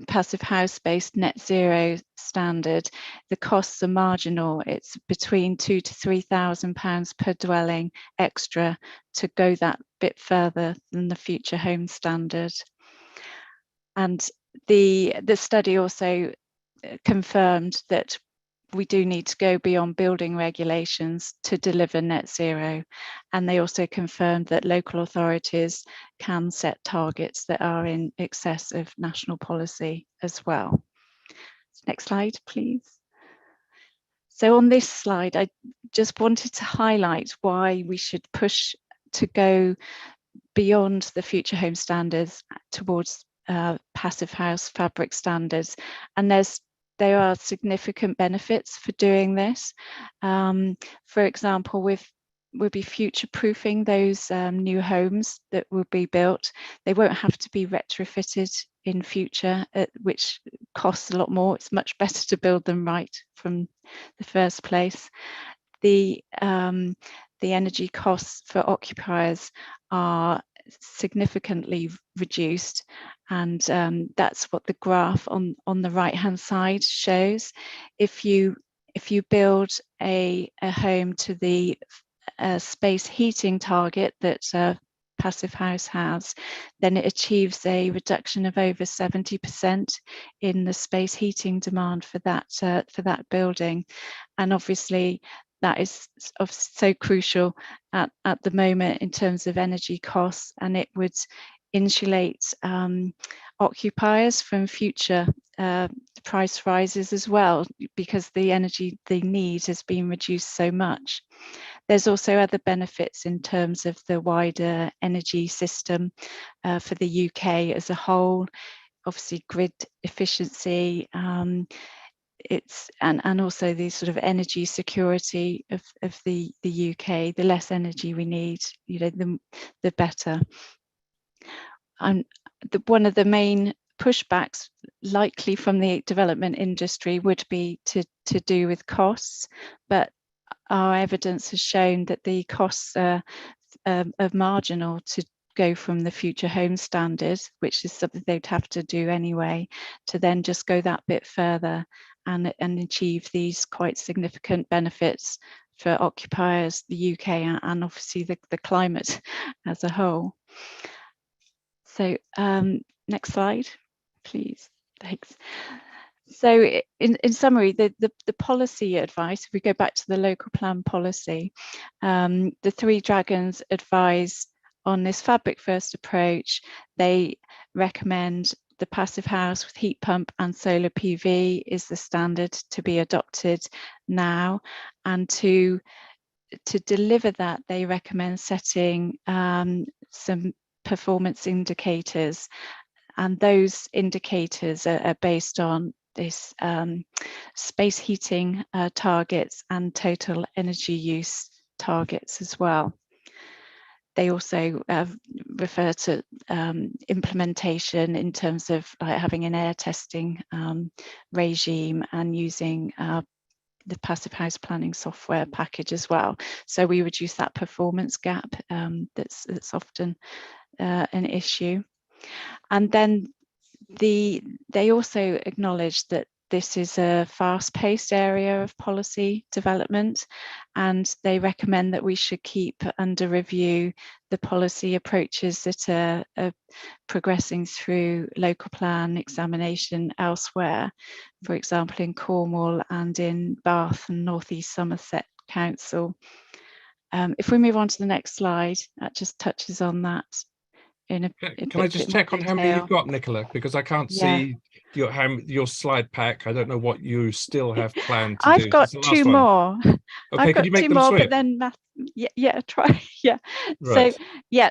Passive House based net zero standard, the costs are marginal. It's between £2,000 to £3,000 per dwelling extra to go that bit further than the future home standard. And the study also confirmed that we do need to go beyond building regulations to deliver net zero. And they also confirmed that local authorities can set targets that are in excess of national policy as well. Next slide, please. So on this slide, I just wanted to highlight why we should push to go beyond the future home standards towards Passive House fabric standards. And there are significant benefits for doing this. For example, with we'll be future-proofing those new homes that will be built. They won't have to be retrofitted in future, which costs a lot more. It's much better to build them right from the first place. The energy costs for occupiers are significantly reduced, and that's what the graph on the right-hand side shows. If you build a home to the space heating target that Passive House has, then it achieves a reduction of over 70% in the space heating demand for that building. And obviously that is so crucial at the moment in terms of energy costs, and it would insulate occupiers from future price rises as well, because the energy they need has been reduced so much. There's also other benefits in terms of the wider energy system for the UK as a whole. Obviously, grid efficiency, it's and also the sort of energy security of the UK. The less energy we need, the better. And one of the main pushbacks likely from the development industry would be to do with costs, but our evidence has shown that the costs are marginal to go from the future home standard, which is something they'd have to do anyway, to then just go that bit further and achieve these quite significant benefits for occupiers, the UK, and obviously the climate as a whole. So next slide, please. Thanks. So in summary, the policy advice, if we go back to the local plan policy, the Three Dragons advise on this fabric first approach. They recommend the passive house with heat pump and solar PV is the standard to be adopted now, and to deliver that, they recommend setting some performance indicators, and those indicators are based on this space heating targets and total energy use targets as well. They also refer to implementation in terms of like having an air testing regime and using the passive house planning software package as well. So we reduce that performance gap that's often an issue. And then they also acknowledge that this is a fast-paced area of policy development, and they recommend that we should keep under review the policy approaches that are progressing through local plan examination elsewhere, for example in Cornwall and in Bath and North East Somerset Council. If we move on to the next slide, that just touches on that. Can I just check on how many you've got, Nicola? Because I can't see your slide pack. I don't know what you still have planned to do. I've got two more. Okay, could you make them swift? But then try. Right.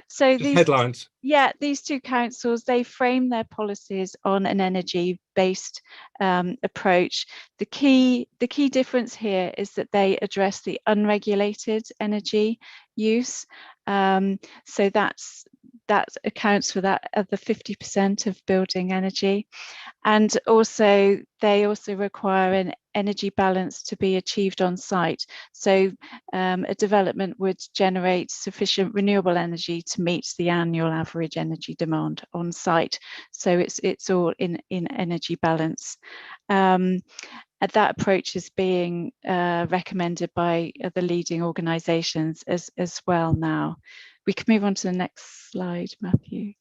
So just these headlines. These two councils, they frame their policies on an energy-based approach. The key difference here is that they address the unregulated energy use. So that accounts for that other 50% of building energy. And also they also require an energy balance to be achieved on site. So a development would generate sufficient renewable energy to meet the annual average energy demand on site. So it's all in energy balance. That approach is being recommended by the leading organisations as well now. We can move on to the next slide, Matthew.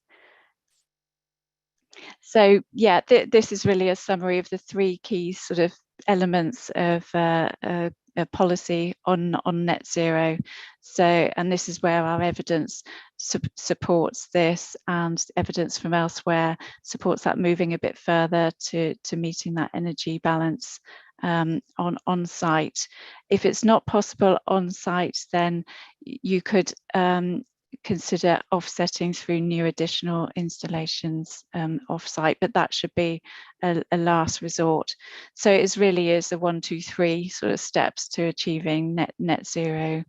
So this is really a summary of the three key sort of elements of a policy on net zero. So, and this is where our evidence supports this, and evidence from elsewhere supports that moving a bit further to meeting that energy balance on site. If it's not possible on site, then you could consider offsetting through new additional installations off-site, but that should be a last resort. So it really is the 1, 2, 3 sort of steps to achieving net zero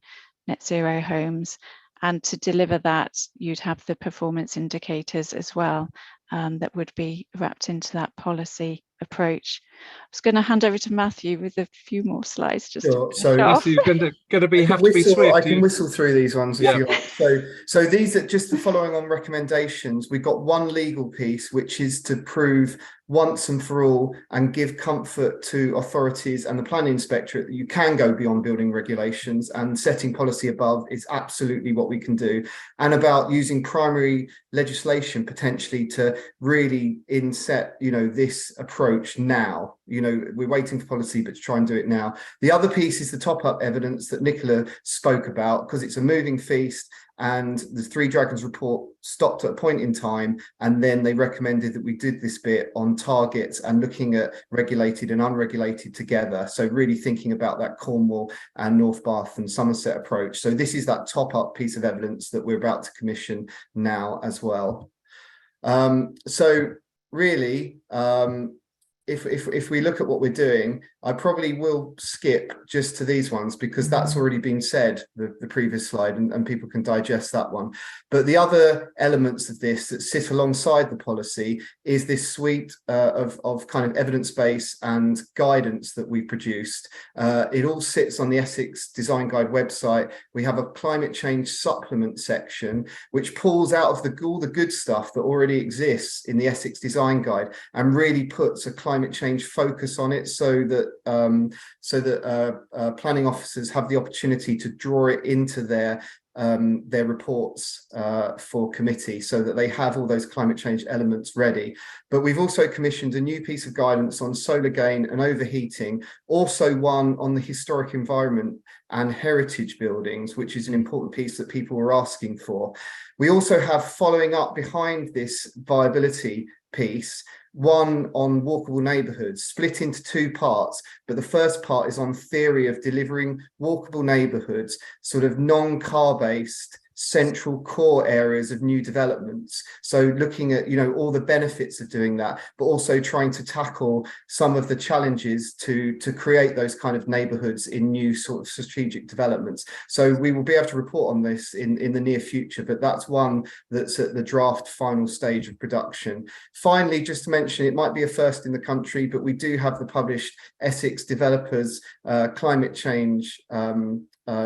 net zero homes. And to deliver that, you'd have the performance indicators as well that would be wrapped into that policy approach. I was going to hand over to Matthew with a few more slides. Just Sure. to So Matthew's going to have to be I swift. can whistle through these ones if Yeah. you like. So these are just the following on recommendations. We've got one legal piece, which is to prove once and for all and give comfort to authorities and the planning inspectorate that you can go beyond building regulations, and setting policy above is absolutely what we can do. And about using primary legislation potentially to really inset, this approach now. We're waiting for policy, but to try and do it now. The other piece is the top-up evidence that Nicola spoke about, because it's a moving feast, and the Three Dragons report stopped at a point in time, and then they recommended that we did this bit on targets and looking at regulated and unregulated together. So really thinking about that Cornwall and North Bath and Somerset approach. So this is that top-up piece of evidence that we're about to commission now as well. So really, if we look at what we're doing, I probably will skip just to these ones because that's already been said, the previous slide, and people can digest that one. But the other elements of this that sit alongside the policy is this suite of kind of evidence base and guidance that we produced. It all sits on the Essex Design Guide website. We have a climate change supplement section, which pulls out of all the good stuff that already exists in the Essex Design Guide and really puts a climate change focus on it, so that planning officers have the opportunity to draw it into their reports for committee, so that they have all those climate change elements ready. But we've also commissioned a new piece of guidance on solar gain and overheating, also one on the historic environment and heritage buildings, which is an important piece that people were asking for. We also have, following up behind this viability piece, one on walkable neighbourhoods, split into two parts, but the first part is on theory of delivering walkable neighbourhoods, sort of non-car based central core areas of new developments. So looking at, all the benefits of doing that, but also trying to tackle some of the challenges to create those kind of neighborhoods in new sort of strategic developments. So we will be able to report on this in the near future, but that's one that's at the draft final stage of production. Finally, just to mention, it might be a first in the country, but we do have the published Essex Developers Climate Change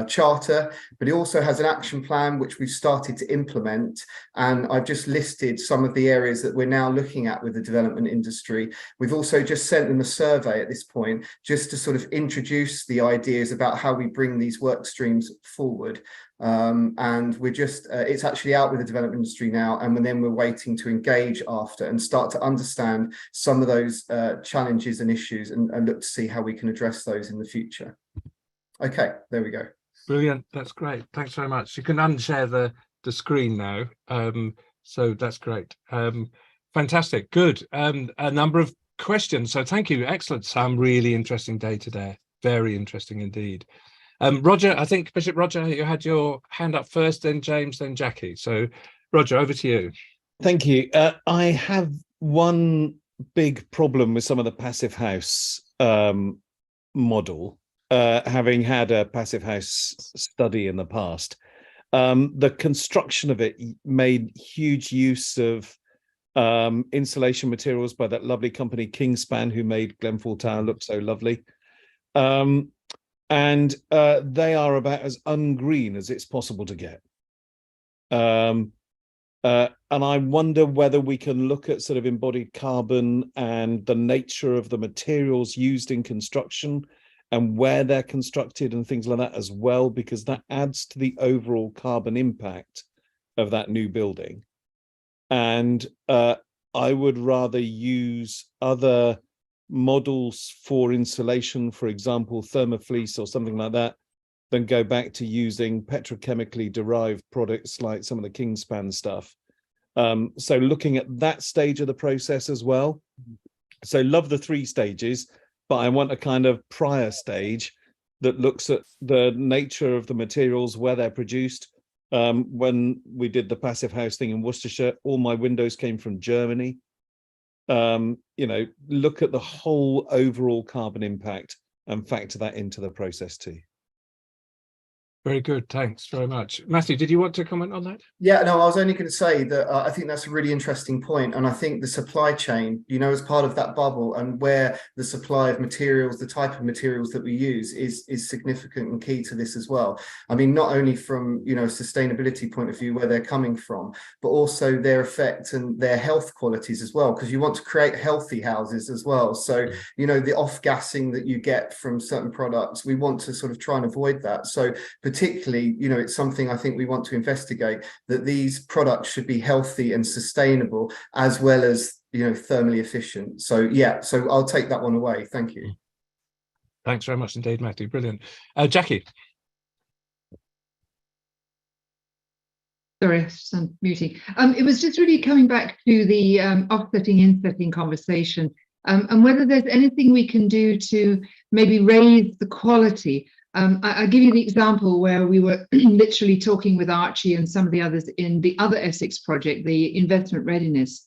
charter, but it also has an action plan which we've started to implement, and I've just listed some of the areas that we're now looking at with the development industry. We've also just sent them a survey at this point, just to sort of introduce the ideas about how we bring these work streams forward. And we're just it's actually out with the development industry now, and then we're waiting to engage after and start to understand some of those challenges and issues, and look to see how we can address those in the future. Okay, there we go. Brilliant. That's great. Thanks very much. You can unshare the screen now. So that's great. Fantastic. Good. A number of questions. So thank you. Excellent. Some really interesting data there. Very interesting indeed. Roger, I think Bishop Roger, you had your hand up first, then James, then Jackie. So Roger, over to you. Thank you. I have one big problem with some of the passive house model. Having had a passive house study in the past, the construction of it made huge use of insulation materials by that lovely company Kingspan, who made Glenfall Tower look so lovely. And they are about as ungreen as it's possible to get. And I wonder whether we can look at sort of embodied carbon and the nature of the materials used in construction and where they're constructed and things like that as well, because that adds to the overall carbon impact of that new building. And I would rather use other models for insulation, for example, thermofleece or something like that, than go back to using petrochemically derived products like some of the Kingspan stuff. So looking at that stage of the process as well. So love the 3 stages, but I want a kind of prior stage that looks at the nature of the materials, where they're produced. When we did the passive house thing in Worcestershire, all my windows came from Germany. Look at the whole overall carbon impact and factor that into the process too. Very good. Thanks very much. Matthew, did you want to comment on that? Yeah, no, I was only going to say that I think that's a really interesting point. And I think the supply chain, as part of that bubble and where the supply of materials, the type of materials that we use is significant and key to this as well. I mean, not only from, a sustainability point of view, where they're coming from, but also their effect and their health qualities as well, because you want to create healthy houses as well. So, the off-gassing that you get from certain products, we want to sort of try and avoid that. So particularly, it's something I think we want to investigate, that these products should be healthy and sustainable as well as, thermally efficient. So yeah, so I'll take that one away. Thank you. Thanks very much indeed, Matthew. Brilliant. Jackie. Sorry, I was muting. It was just really coming back to the offsetting, insetting conversation, and whether there's anything we can do to maybe raise the quality. I'll give you the example where we were literally talking with Archie and some of the others in the other Essex project, the investment readiness.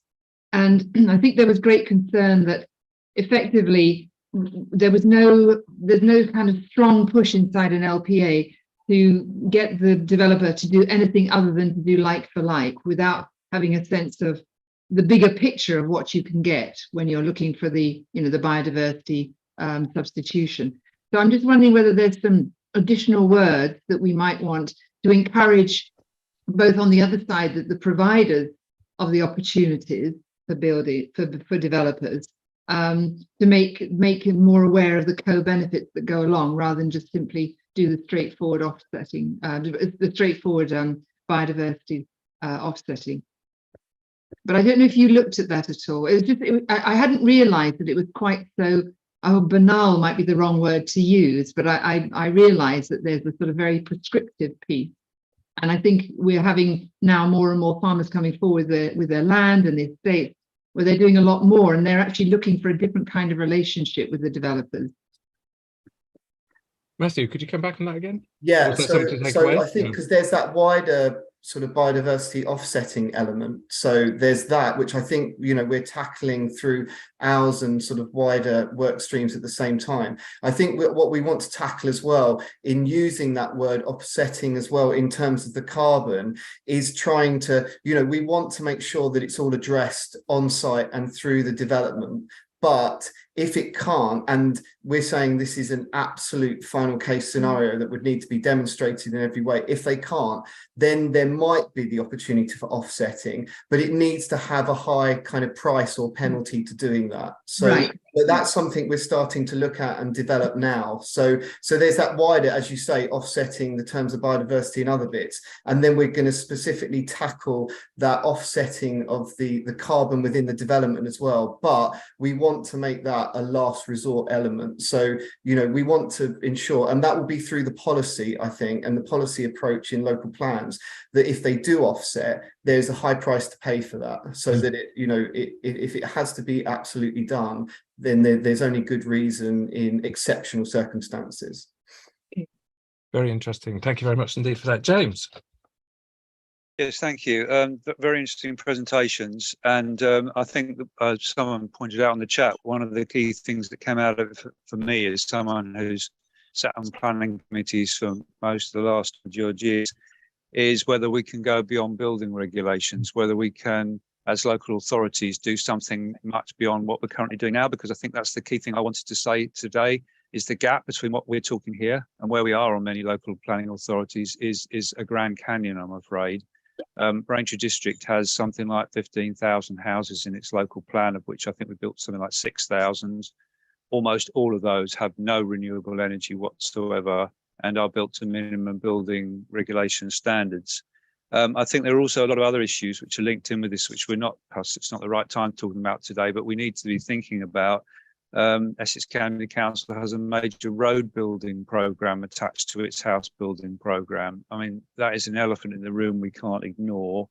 And I think there was great concern that effectively there's no kind of strong push inside an LPA to get the developer to do anything other than to do like for like, without having a sense of the bigger picture of what you can get when you're looking for the, the biodiversity substitution. So I'm just wondering whether there's some additional words that we might want to encourage, both on the other side, that the providers of the opportunities for building, for developers, to make them more aware of the co-benefits that go along, rather than just simply do the straightforward offsetting, the straightforward biodiversity offsetting. But I don't know if you looked at that at all. It was just, I hadn't realised that it was quite so. Banal might be the wrong word to use, but I realise that there's a sort of very prescriptive piece, and I think we're having now more and more farmers coming forward with their land and the estates, where they're doing a lot more, and they're actually looking for a different kind of relationship with the developers. Matthew, could you come back on that again? Yeah, so I think because there's that wider sort of biodiversity offsetting element. So there's that, which I think, we're tackling through ours and sort of wider work streams at the same time. I think what we want to tackle as well in using that word offsetting as well in terms of the carbon is trying to, we want to make sure that it's all addressed on site and through the development. But if it can't, and we're saying this is an absolute final case scenario that would need to be demonstrated in every way, if they can't, then there might be the opportunity for offsetting, but it needs to have a high kind of price or penalty to doing that. So right. But that's something we're starting to look at and develop now. So there's that wider, as you say, offsetting the terms of biodiversity and other bits. And then we're going to specifically tackle that offsetting of the carbon within the development as well. But we want to make that a last resort element. So, we want to ensure, and that will be through the policy, I think, and the policy approach in local plans, that if they do offset, there's a high price to pay for that. So that if it has to be absolutely done, then there's only good reason in exceptional circumstances. Very interesting. Thank you very much indeed for that. James. Yes, thank you. Very interesting presentations. And I think someone pointed out in the chat, one of the key things that came out of it for me is someone who's sat on planning committees for most of the last years, is whether we can go beyond building regulations, whether we can, as local authorities, do something much beyond what we're currently doing now, because I think that's the key thing I wanted to say today, is the gap between what we're talking here and where we are on many local planning authorities is a Grand Canyon, I'm afraid. Braintree District has something like 15,000 houses in its local plan, of which I think we built something like 6,000. Almost all of those have no renewable energy whatsoever and are built to minimum building regulation standards. I think there are also a lot of other issues which are linked in with this, which it's not the right time talking about today, but we need to be thinking about. Essex County Council has a major road building programme attached to its house building programme. I mean, that is an elephant in the room we can't ignore.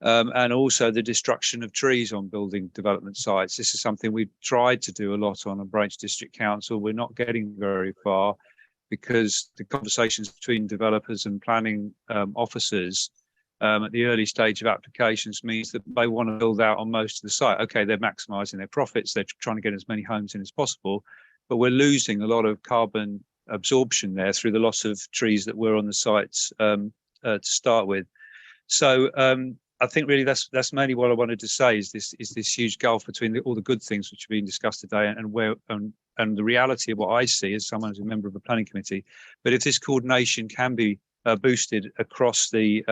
And also the destruction of trees on building development sites. This is something we've tried to do a lot on Braintree District Council. We're not getting very far because the conversations between developers and planning officers at the early stage of applications means that they want to build out on most of the site. Okay, they're maximising their profits. They're trying to get as many homes in as possible, but we're losing a lot of carbon absorption there through the loss of trees that were on the sites to start with. So I think really that's mainly what I wanted to say is this huge gulf between all the good things which are being discussed today and the reality of what I see as someone who's a member of a planning committee. But if this coordination can be boosted across the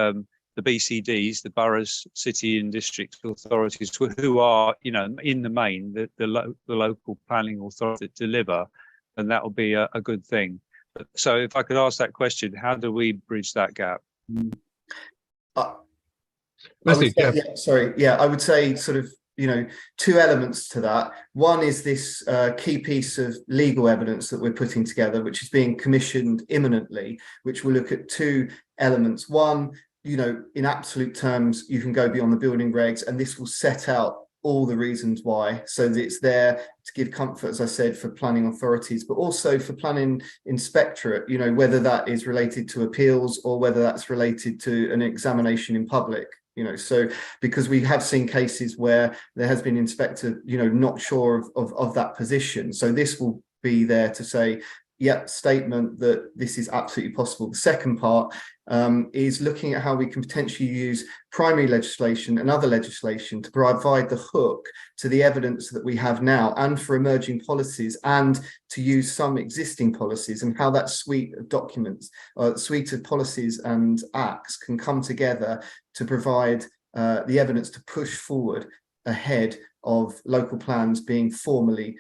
BCDs, the boroughs, city and district authorities, who are, you know, in the main, the local planning authorities that deliver, then that will be a good thing. So if I could ask that question, how do we bridge that gap? I would say sort of, you know, two elements to that. One is this key piece of legal evidence that we're putting together, which is being commissioned imminently, which will look at two elements. One, you know, in absolute terms, you can go beyond the building regs, and this will set out all the reasons why, so that it's there to give comfort, as I said, for planning authorities, but also for planning inspectorate, you know, whether that is related to appeals or whether that's related to an examination in public, you know. So because we have seen cases where there has been inspector, you know, not sure of that position. So this will be there to say, yep, statement that this is absolutely possible. The second part is looking at how we can potentially use primary legislation and other legislation to provide the hook to the evidence that we have now and for emerging policies, and to use some existing policies, and how that suite of documents, suite of policies and acts can come together to provide the evidence to push forward ahead of local plans being formally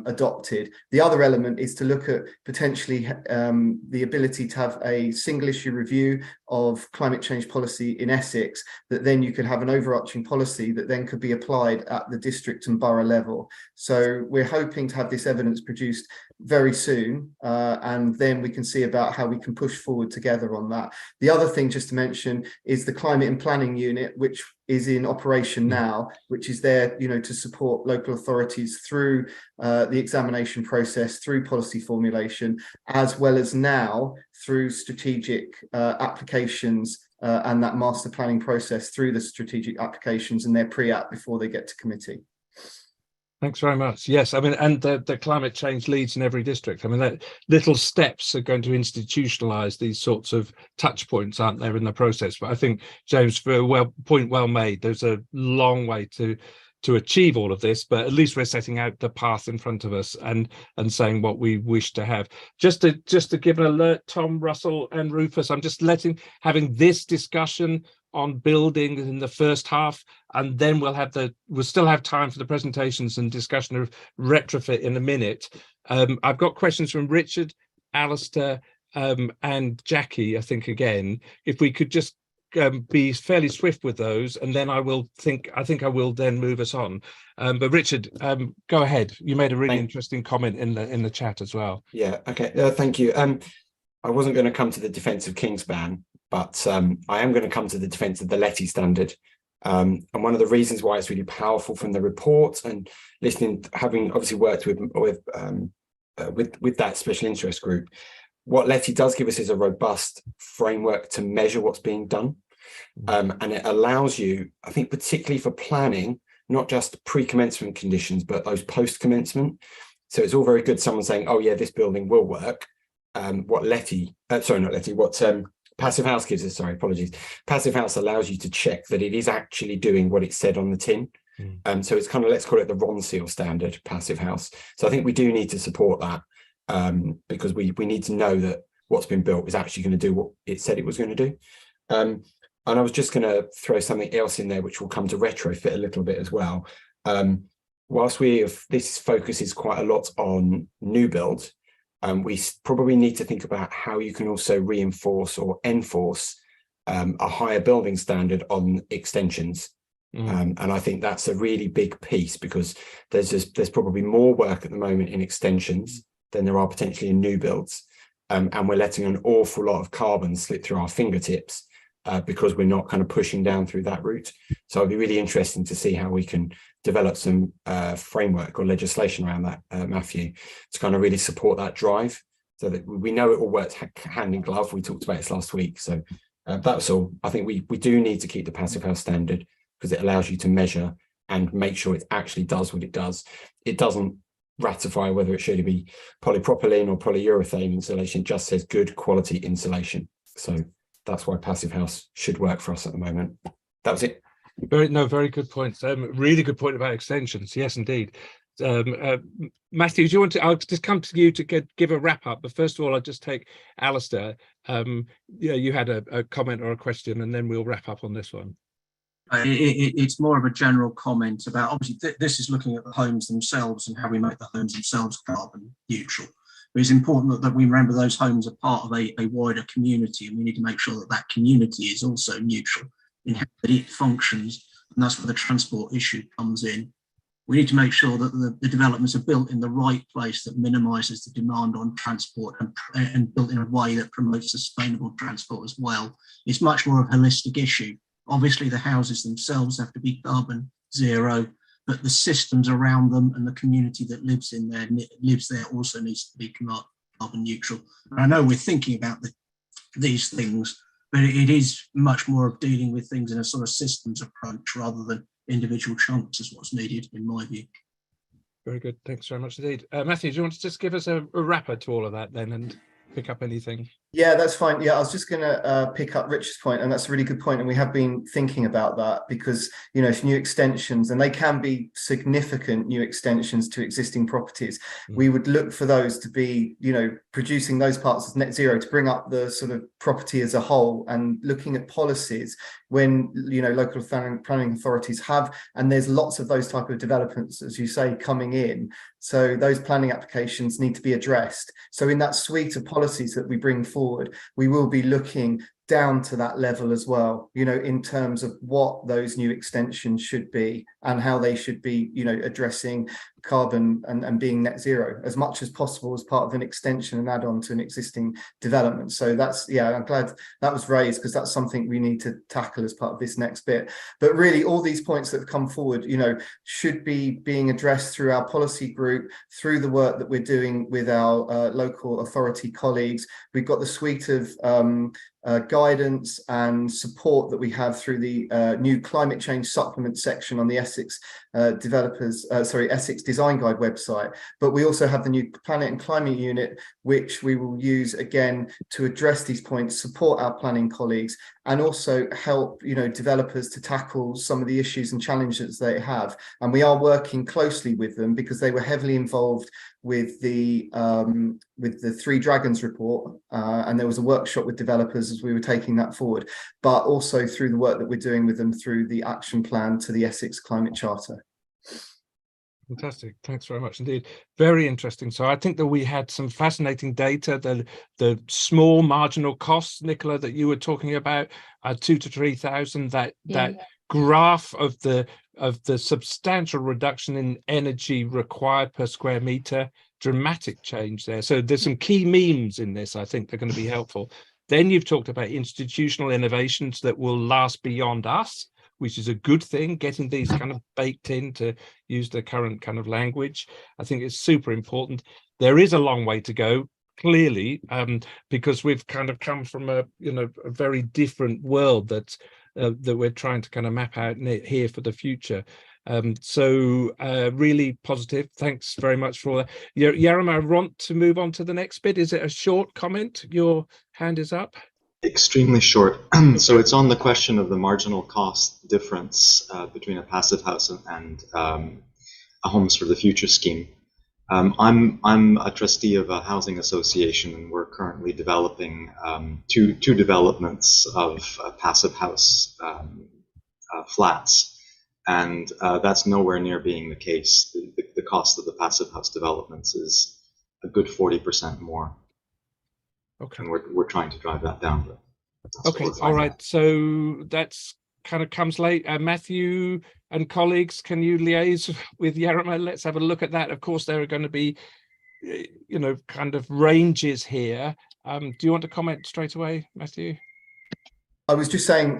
adopted. The other element is to look at potentially the ability to have a single issue review of climate change policy in Essex, that then you could have an overarching policy that then could be applied at the district and borough level. So we're hoping to have this evidence produced very soon, and then we can see about how we can push forward together on that. The other thing just to mention is the climate and planning unit, which is in operation now, which is there, you know, to support local authorities through the examination process, through policy formulation, as well as now through strategic applications and that master planning process through the strategic applications and their pre-app before they get to committee. Thanks very much. Yes, I mean, and the climate change leads in every district. I mean, that little steps are going to institutionalize these sorts of touch points, aren't there, in the process? But I think, James, point well made. There's a long way to achieve all of this, but at least we're setting out the path in front of us and saying what we wish to have. Just to give an alert, Tom, Russell, and Rufus, I'm just having this discussion on building in the first half, and then we'll still have time for the presentations and discussion of retrofit in a minute. I've got questions from Richard, Alistair, and Jackie, I think, again. If we could just be fairly swift with those, and then I think I will then move us on. But Richard, go ahead. You made a really interesting comment in the chat as well. Yeah, okay, thank you. I wasn't going to come to the defence of Kingspan, but I am going to come to the defence of the Letty standard. And one of the reasons why it's really powerful from the report, and listening, having obviously worked with that special interest group, what Letty does give us is a robust framework to measure what's being done. And it allows you, I think, particularly for planning, not just pre-commencement conditions, but those post-commencement. So it's all very good someone saying, oh yeah, this building will work. What Passive House gives us, Passive House allows you to check that it is actually doing what it said on the tin. So it's kind of, let's call it the Ronseal standard, Passive House. So I think we do need to support that, because we need to know that what's been built is actually going to do what it said it was going to do. And I was just going to throw something else in there, which will come to retrofit a little bit as well. Whilst this focuses quite a lot on new build, we probably need to think about how you can also reinforce or enforce a higher building standard on extensions. And I think that's a really big piece, because there's probably more work at the moment in extensions than there are potentially in new builds. And we're letting an awful lot of carbon slip through our fingertips because we're not kind of pushing down through that route. So it'd be really interesting to see how we can develop some framework or legislation around that, Matthew, to kind of really support that drive, so that we know it all works hand in glove. We talked about this last week. So that's all. I think we do need to keep the Passive House standard, because it allows you to measure and make sure it actually does what it does. It doesn't ratify whether it should be polypropylene or polyurethane insulation. It just says good quality insulation. So that's why Passive House should work for us at the moment. That was it. Very good point. Really good point about extensions. Yes, indeed. Matthew, do you want to? I'll just come to you to give a wrap up. But first of all, I'll just take Alistair. You had a comment or a question, and then we'll wrap up on this one. It's more of a general comment about, obviously this is looking at the homes themselves and how we make the homes themselves carbon neutral. But it's important that we remember those homes are part of a wider community, and we need to make sure that that community is also neutral in how it functions. And that's where the transport issue comes in. We need to make sure that the developments are built in the right place that minimises the demand on transport and built in a way that promotes sustainable transport as well. It's much more of a holistic issue. Obviously, the houses themselves have to be carbon zero, but the systems around them and the community that lives there also needs to be carbon neutral. And I know we're thinking about these things, but it is much more of dealing with things in a sort of systems approach rather than individual chunks is what's needed, in my view. Very good. Thanks very much indeed. Matthew, do you want to just give us a wrapper to all of that then and pick up anything? Yeah, that's fine. Yeah, I was just going to pick up Richard's point, and that's a really good point. And we have been thinking about that because, if new extensions, and they can be significant new extensions to existing properties, we would look for those to be, producing those parts as net zero to bring up the sort of property as a whole, and looking at policies when, local planning authorities have, and there's lots of those type of developments, as you say, coming in. So those planning applications need to be addressed. So in that suite of policies that we bring forward, we will be looking down to that level as well, in terms of what those new extensions should be and how they should be, addressing carbon and being net zero as much as possible as part of an extension and add on to an existing development. So that's, I'm glad that was raised because that's something we need to tackle as part of this next bit. But really all these points that have come forward, should be being addressed through our policy group, through the work that we're doing with our local authority colleagues. We've got the suite of guidance and support that we have through the new climate change supplement section on the Essex Essex Design Guide website. But we also have the new Planet and Climate Unit, which we will use again to address these points, support our planning colleagues, and also help developers to tackle some of the issues and challenges they have. And we are working closely with them because they were heavily involved with the Three Dragons report, and there was a workshop with developers as we were taking that forward, but also through the work that we're doing with them through the action plan to the Essex Climate Charter. Fantastic. Thanks very much indeed. Very interesting. So I think that we had some fascinating data, the small marginal costs, Nicola, that you were talking about, 2,000 to 3,000, that graph of the substantial reduction in energy required per square meter, dramatic change there. So there's some key memes in this, I think, they're going to be helpful. Then you've talked about institutional innovations that will last beyond us, which is a good thing, getting these kind of baked in, to use the current kind of language. I think it's super important. There is a long way to go, clearly, because we've kind of come from a very different world that we're trying to kind of map out here for the future. So really positive. Thanks very much for that. Jaromir, I want to move on to the next bit. Is it a short comment? Your hand is up. Extremely short. So it's on the question of the marginal cost difference between a passive house and a Homes for the Future scheme. I'm a trustee of a housing association, and we're currently developing two developments of passive house flats, and that's nowhere near being the case. The cost of the passive house developments is a good 40% more. Okay. And we're trying to drive that down. Okay, all right. So that's kind of comes late. Matthew and colleagues, can you liaise with Jaromir? Let's have a look at that. Of course, there are going to be, kind of ranges here. Do you want to comment straight away, Matthew? I was just saying,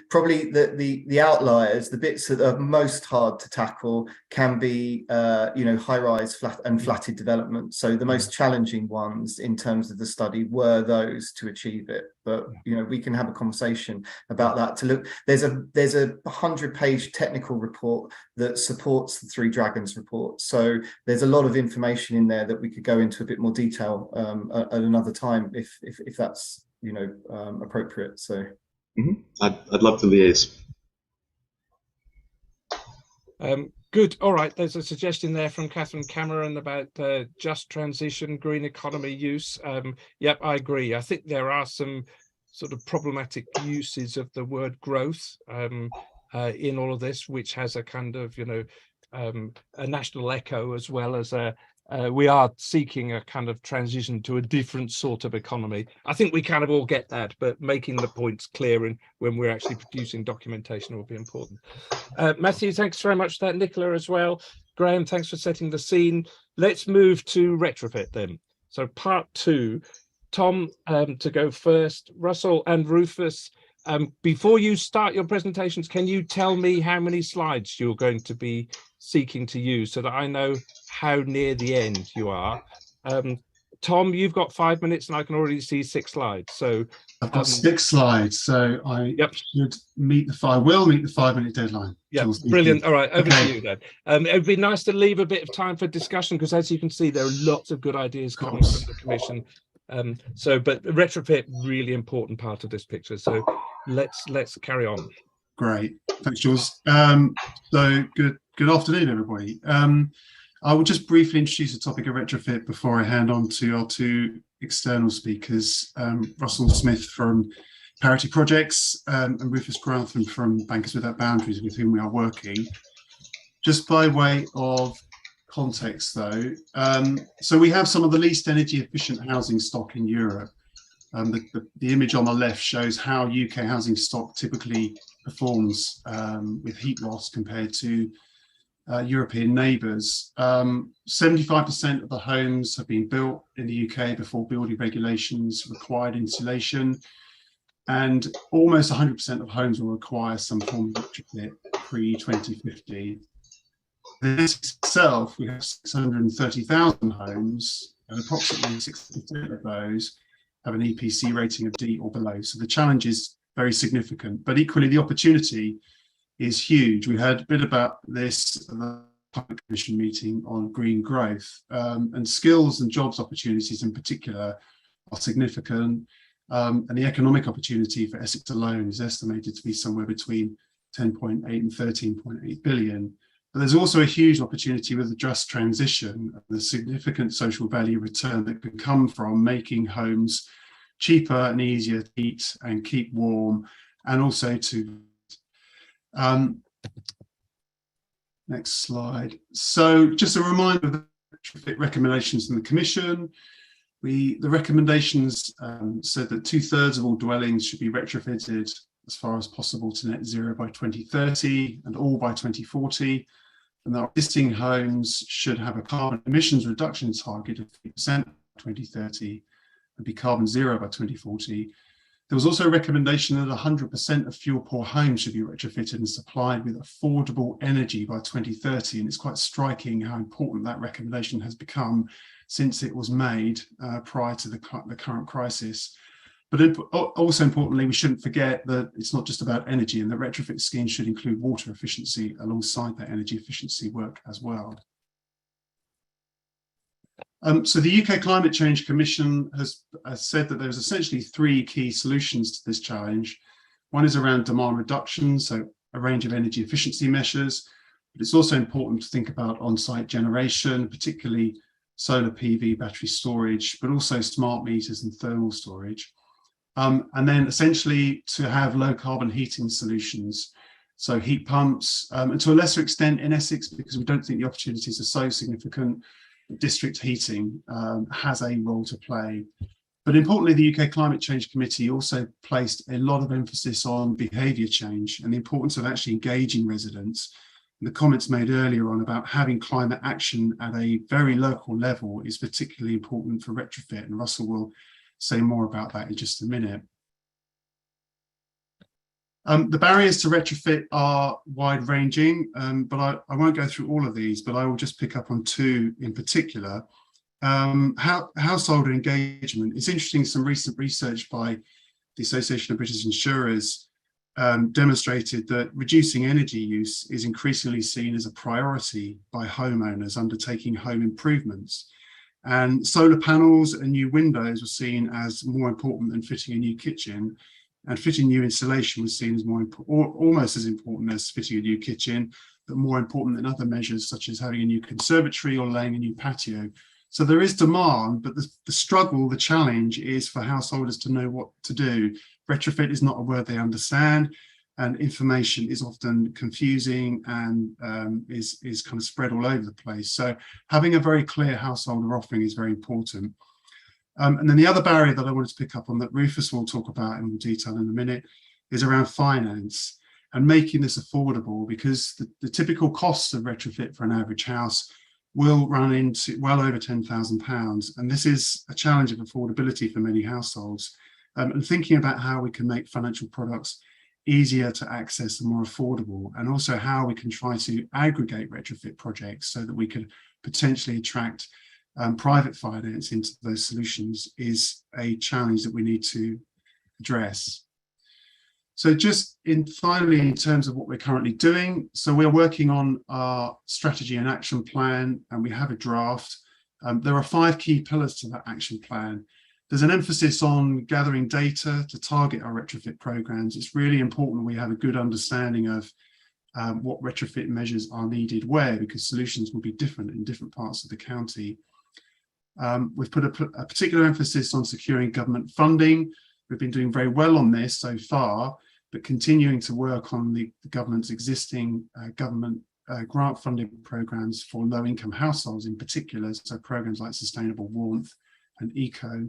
probably the outliers, the bits that are most hard to tackle, can be, high-rise flat and flatted development. So the most challenging ones in terms of the study were those to achieve it. But we can have a conversation about that. To look, there's a 100-page technical report that supports the Three Dragons report. So there's a lot of information in there that we could go into a bit more detail at another time if that's appropriate. So. I'd love to liaise. Good. All right. There's a suggestion there from Catherine Cameron about just transition, green economy use. Yep, I agree. I think there are some sort of problematic uses of the word growth in all of this, which has a kind of, a national echo, as well as we are seeking a kind of transition to a different sort of economy. I think we kind of all get that, but making the points clear and when we're actually producing documentation will be important. Matthew, thanks very much for that. Nicola as well. Graham, thanks for setting the scene. Let's move to retrofit then. So part 2, Tom to go first, Russell and Rufus. Before you start your presentations, can you tell me how many slides you're going to be seeking to use so that I know how near the end you are? Tom, you've got 5 minutes and I can already see 6 slides. So I've got 6 slides, so I should meet the 5-minute deadline. Yeah, brilliant. All right, over to you then. It would be nice to leave a bit of time for discussion, because as you can see, there are lots of good ideas coming from the Commission. But retrofit, really important part of this picture. So let's carry on. Great, thanks, Jules. So good afternoon, everybody. I will just briefly introduce the topic of retrofit before I hand on to our 2 external speakers, Russell Smith from Parity Projects and Rufus Grantham from Bankers Without Boundaries, with whom we are working. Just by way of context, though, so we have some of the least energy efficient housing stock in Europe. The image on the left shows how UK housing stock typically performs with heat loss compared to European neighbours. 75% of the homes have been built in the UK before building regulations required insulation, and almost 100% of homes will require some form of retrofit pre-2050. This itself, we have 630,000 homes, and approximately 60% of those have an EPC rating of D or below. So the challenge is very significant, but equally the opportunity is huge. We heard a bit about this at the Climate Commission meeting on green growth, and skills and jobs opportunities in particular are significant, and the economic opportunity for Essex alone is estimated to be somewhere between 10.8 and 13.8 billion. But there's also a huge opportunity with the just transition and the significant social value return that can come from making homes cheaper and easier to heat and keep warm, and also to next slide. So just a reminder of the retrofit recommendations from the Commission. The recommendations said that 2/3 of all dwellings should be retrofitted as far as possible to net zero by 2030 and all by 2040. And that existing homes should have a carbon emissions reduction target of 3% by 2030 and be carbon zero by 2040. There was also a recommendation that 100% of fuel poor homes should be retrofitted and supplied with affordable energy by 2030. And it's quite striking how important that recommendation has become since it was made prior to the current crisis. But also importantly, we shouldn't forget that it's not just about energy, and the retrofit scheme should include water efficiency alongside that energy efficiency work as well. So the UK Climate Change Commission has said that there's essentially 3 key solutions to this challenge. One is around demand reduction, so a range of energy efficiency measures, but it's also important to think about on-site generation, particularly solar PV, battery storage, but also smart meters and thermal storage. And then essentially to have low carbon heating solutions, so heat pumps, and to a lesser extent in Essex, because we don't think the opportunities are so significant, district heating has a role to play. But importantly, the UK Climate Change Committee also placed a lot of emphasis on behaviour change and the importance of actually engaging residents. And the comments made earlier on about having climate action at a very local level is particularly important for retrofit, and Russell will say more about that in just a minute. The barriers to retrofit are wide-ranging, but I won't go through all of these, but I will just pick up on two in particular. Household engagement. It's interesting, some recent research by the Association of British Insurers demonstrated that reducing energy use is increasingly seen as a priority by homeowners undertaking home improvements. And solar panels and new windows were seen as more important than fitting a new kitchen, and fitting new insulation was seen as almost as important as fitting a new kitchen, but more important than other measures such as having a new conservatory or laying a new patio. So there is demand, but the struggle, the challenge is for householders to know what to do. Retrofit is not a word they understand, and information is often confusing and is kind of spread all over the place. So having a very clear householder offering is very important. And then the other barrier that I wanted to pick up on that Rufus will talk about in more detail in a minute is around finance and making this affordable, because the typical costs of retrofit for an average house will run into well over £10,000. And this is a challenge of affordability for many households. And thinking about how we can make financial products easier to access and more affordable, and also how we can try to aggregate retrofit projects so that we could potentially attract private finance into those solutions, is a challenge that we need to address. So just finally, in terms of what we're currently doing, so we're working on our strategy and action plan, and we have a draft. There are 5 key pillars to that action plan. There's an emphasis on gathering data to target our retrofit programs. It's really important we have a good understanding of what retrofit measures are needed where, because solutions will be different in different parts of the county. We've put a particular emphasis on securing government funding. We've been doing very well on this so far, but continuing to work on the government's existing government grant funding programs for low-income households in particular, so programs like Sustainable Warmth and Eco,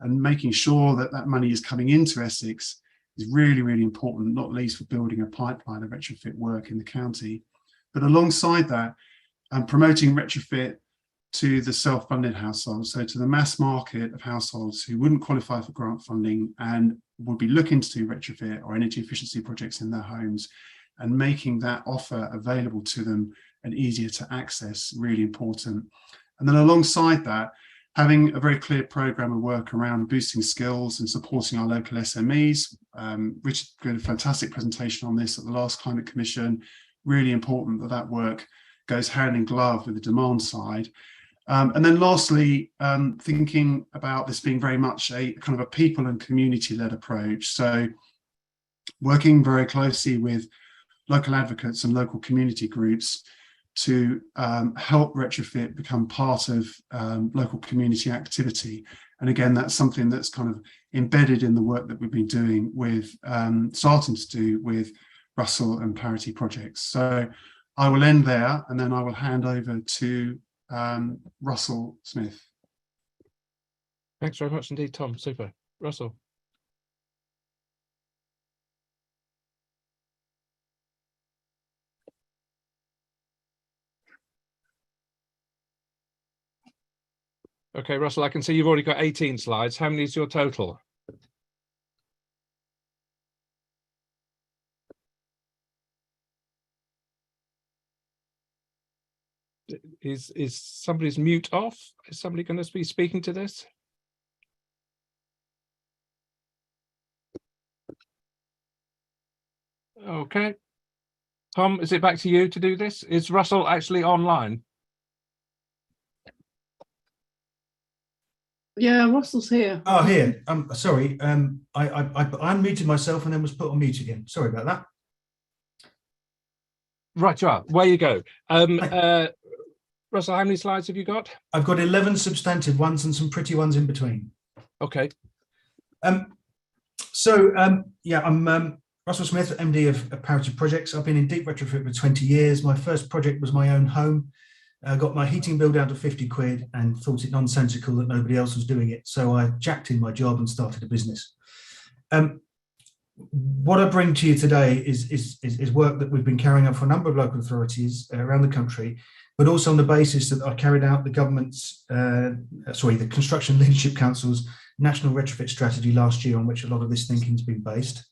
and making sure that that money is coming into Essex is really, really important, not least for building a pipeline of retrofit work in the county. But alongside that, promoting retrofit to the self-funded households, so to the mass market of households who wouldn't qualify for grant funding and would be looking to do retrofit or energy efficiency projects in their homes, and making that offer available to them and easier to access, really important. And then alongside that, having a very clear program of work around boosting skills and supporting our local SMEs. Richard did a fantastic presentation on this at the last Climate Commission. Really important that that work goes hand in glove with the demand side. And then lastly, thinking about this being very much a kind of a people and community-led approach. So working very closely with local advocates and local community groups to help retrofit become part of local community activity. And again, that's something that's kind of embedded in the work that we've been doing with, starting to do with Russell and Parity projects. So I will end there, and then I will hand over to Russell Smith. Thanks very much indeed, Tom. Super. Russell. Okay, Russell, I can see you've already got 18 slides. How many is your total? Is somebody's mute off? Is somebody going to be speaking to this? Okay. Tom, is it back to you to do this? Is Russell actually online? Yeah, Russell's here. Oh, here. Sorry. I unmuted myself and then was put on mute again. Sorry about that. Right, you are. Where you go. Russell, how many slides have you got? I've got 11 substantive ones and some pretty ones in between. Okay. Yeah, I'm Russell Smith, MD of Parity Projects. I've been in deep retrofit for 20 years. My first project was my own home. I got my heating bill down to 50 quid and thought it nonsensical that nobody else was doing it. So I jacked in my job and started a business. What I bring to you today is work that we've been carrying out for a number of local authorities around the country, but also on the basis that I carried out the government's, the Construction Leadership Council's National Retrofit Strategy last year, on which a lot of this thinking has been based.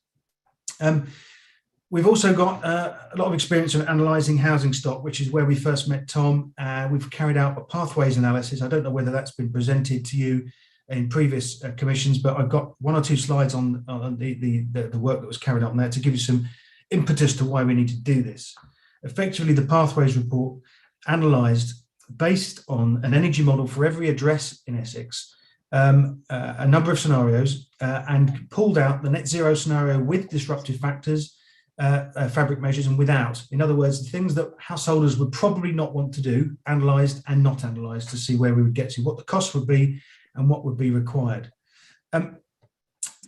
We've also got a lot of experience in analysing housing stock, which is where we first met Tom. We've carried out a pathways analysis. I don't know whether that's been presented to you in previous commissions, but I've got 1 or 2 slides on the work that was carried out on there to give you some impetus to why we need to do this. Effectively, the pathways report analysed, based on an energy model for every address in Essex, a number of scenarios and pulled out the net zero scenario with disruptive factors, fabric measures, and without. In other words, the things that householders would probably not want to do, analysed and not analysed, to see where we would get to, what the cost would be and what would be required.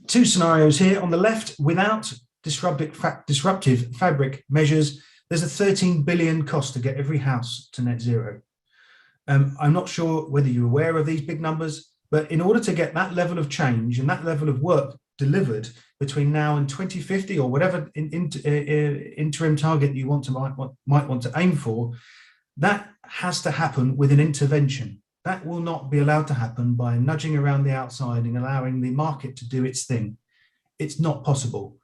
2 scenarios here. On the left, without disruptive fabric measures, there's a 13 billion cost to get every house to net zero. I'm not sure whether you're aware of these big numbers, but in order to get that level of change and that level of work delivered between now and 2050, or whatever interim target you might want to aim for, that has to happen with an intervention. That will not be allowed to happen by nudging around the outside and allowing the market to do its thing. It's not possible.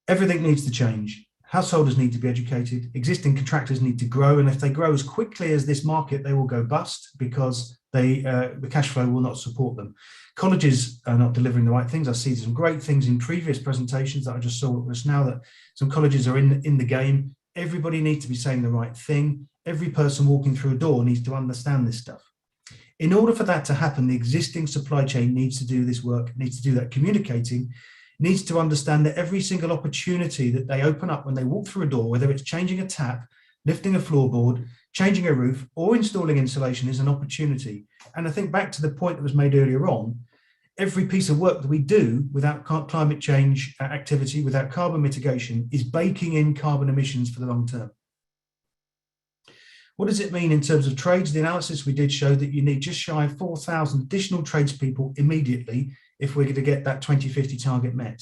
Everything needs to change. Householders need to be educated. Existing contractors need to grow, and if they grow as quickly as this market, they will go bust because the cash flow will not support them. Colleges are not delivering the right things. I see some great things in previous presentations that I just saw just now, that some colleges are in the game. Everybody needs to be saying the right thing. Every person walking through a door needs to understand this stuff. In order for that to happen, the existing supply chain needs to do this work, needs to do that communicating, needs to understand that every single opportunity that they open up when they walk through a door, whether it's changing a tap, lifting a floorboard, changing a roof, or installing insulation, is an opportunity. And I think back to the point that was made earlier on, every piece of work that we do without climate change activity, without carbon mitigation, is baking in carbon emissions for the long term. What does it mean in terms of trades? The analysis we did show that you need just shy of 4,000 additional tradespeople immediately if we're going to get that 2050 target met.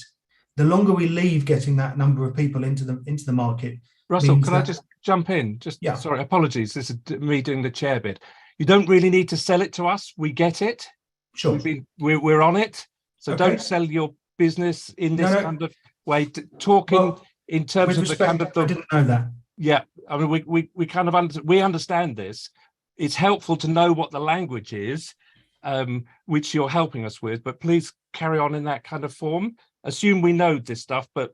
The longer we leave getting that number of people into the market. Russell, can I just jump in? Yeah. Sorry, apologies. This is me doing the chair bit. You don't really need to sell it to us. We get it. Sure. We're on it. So Okay. don't sell your business in this kind of way. Talking in terms of the kind of I didn't know that. Yeah, I mean, we kind of we understand this. It's helpful to know what the language is, which you're helping us with. But please carry on in that kind of form. Assume we know this stuff, but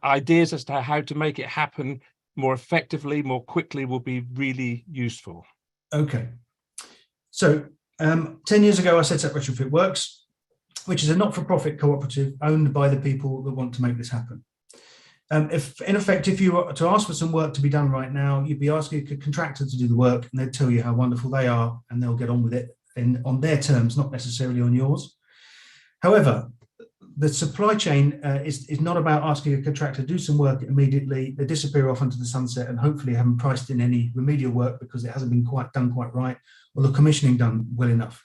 ideas as to how to make it happen more effectively, more quickly, will be really useful. Okay. So 10 years ago, I set up Retrofit Works, which is a not-for-profit cooperative owned by the people that want to make this happen. If, in effect, if you were to ask for some work to be done right now, you'd be asking a contractor to do the work, and they'd tell you how wonderful they are, and they'll get on with it on their terms, not necessarily on yours. However, the supply chain is not about asking a contractor to do some work immediately. They disappear off into the sunset and hopefully haven't priced in any remedial work because it hasn't been done quite right, or the commissioning done well enough.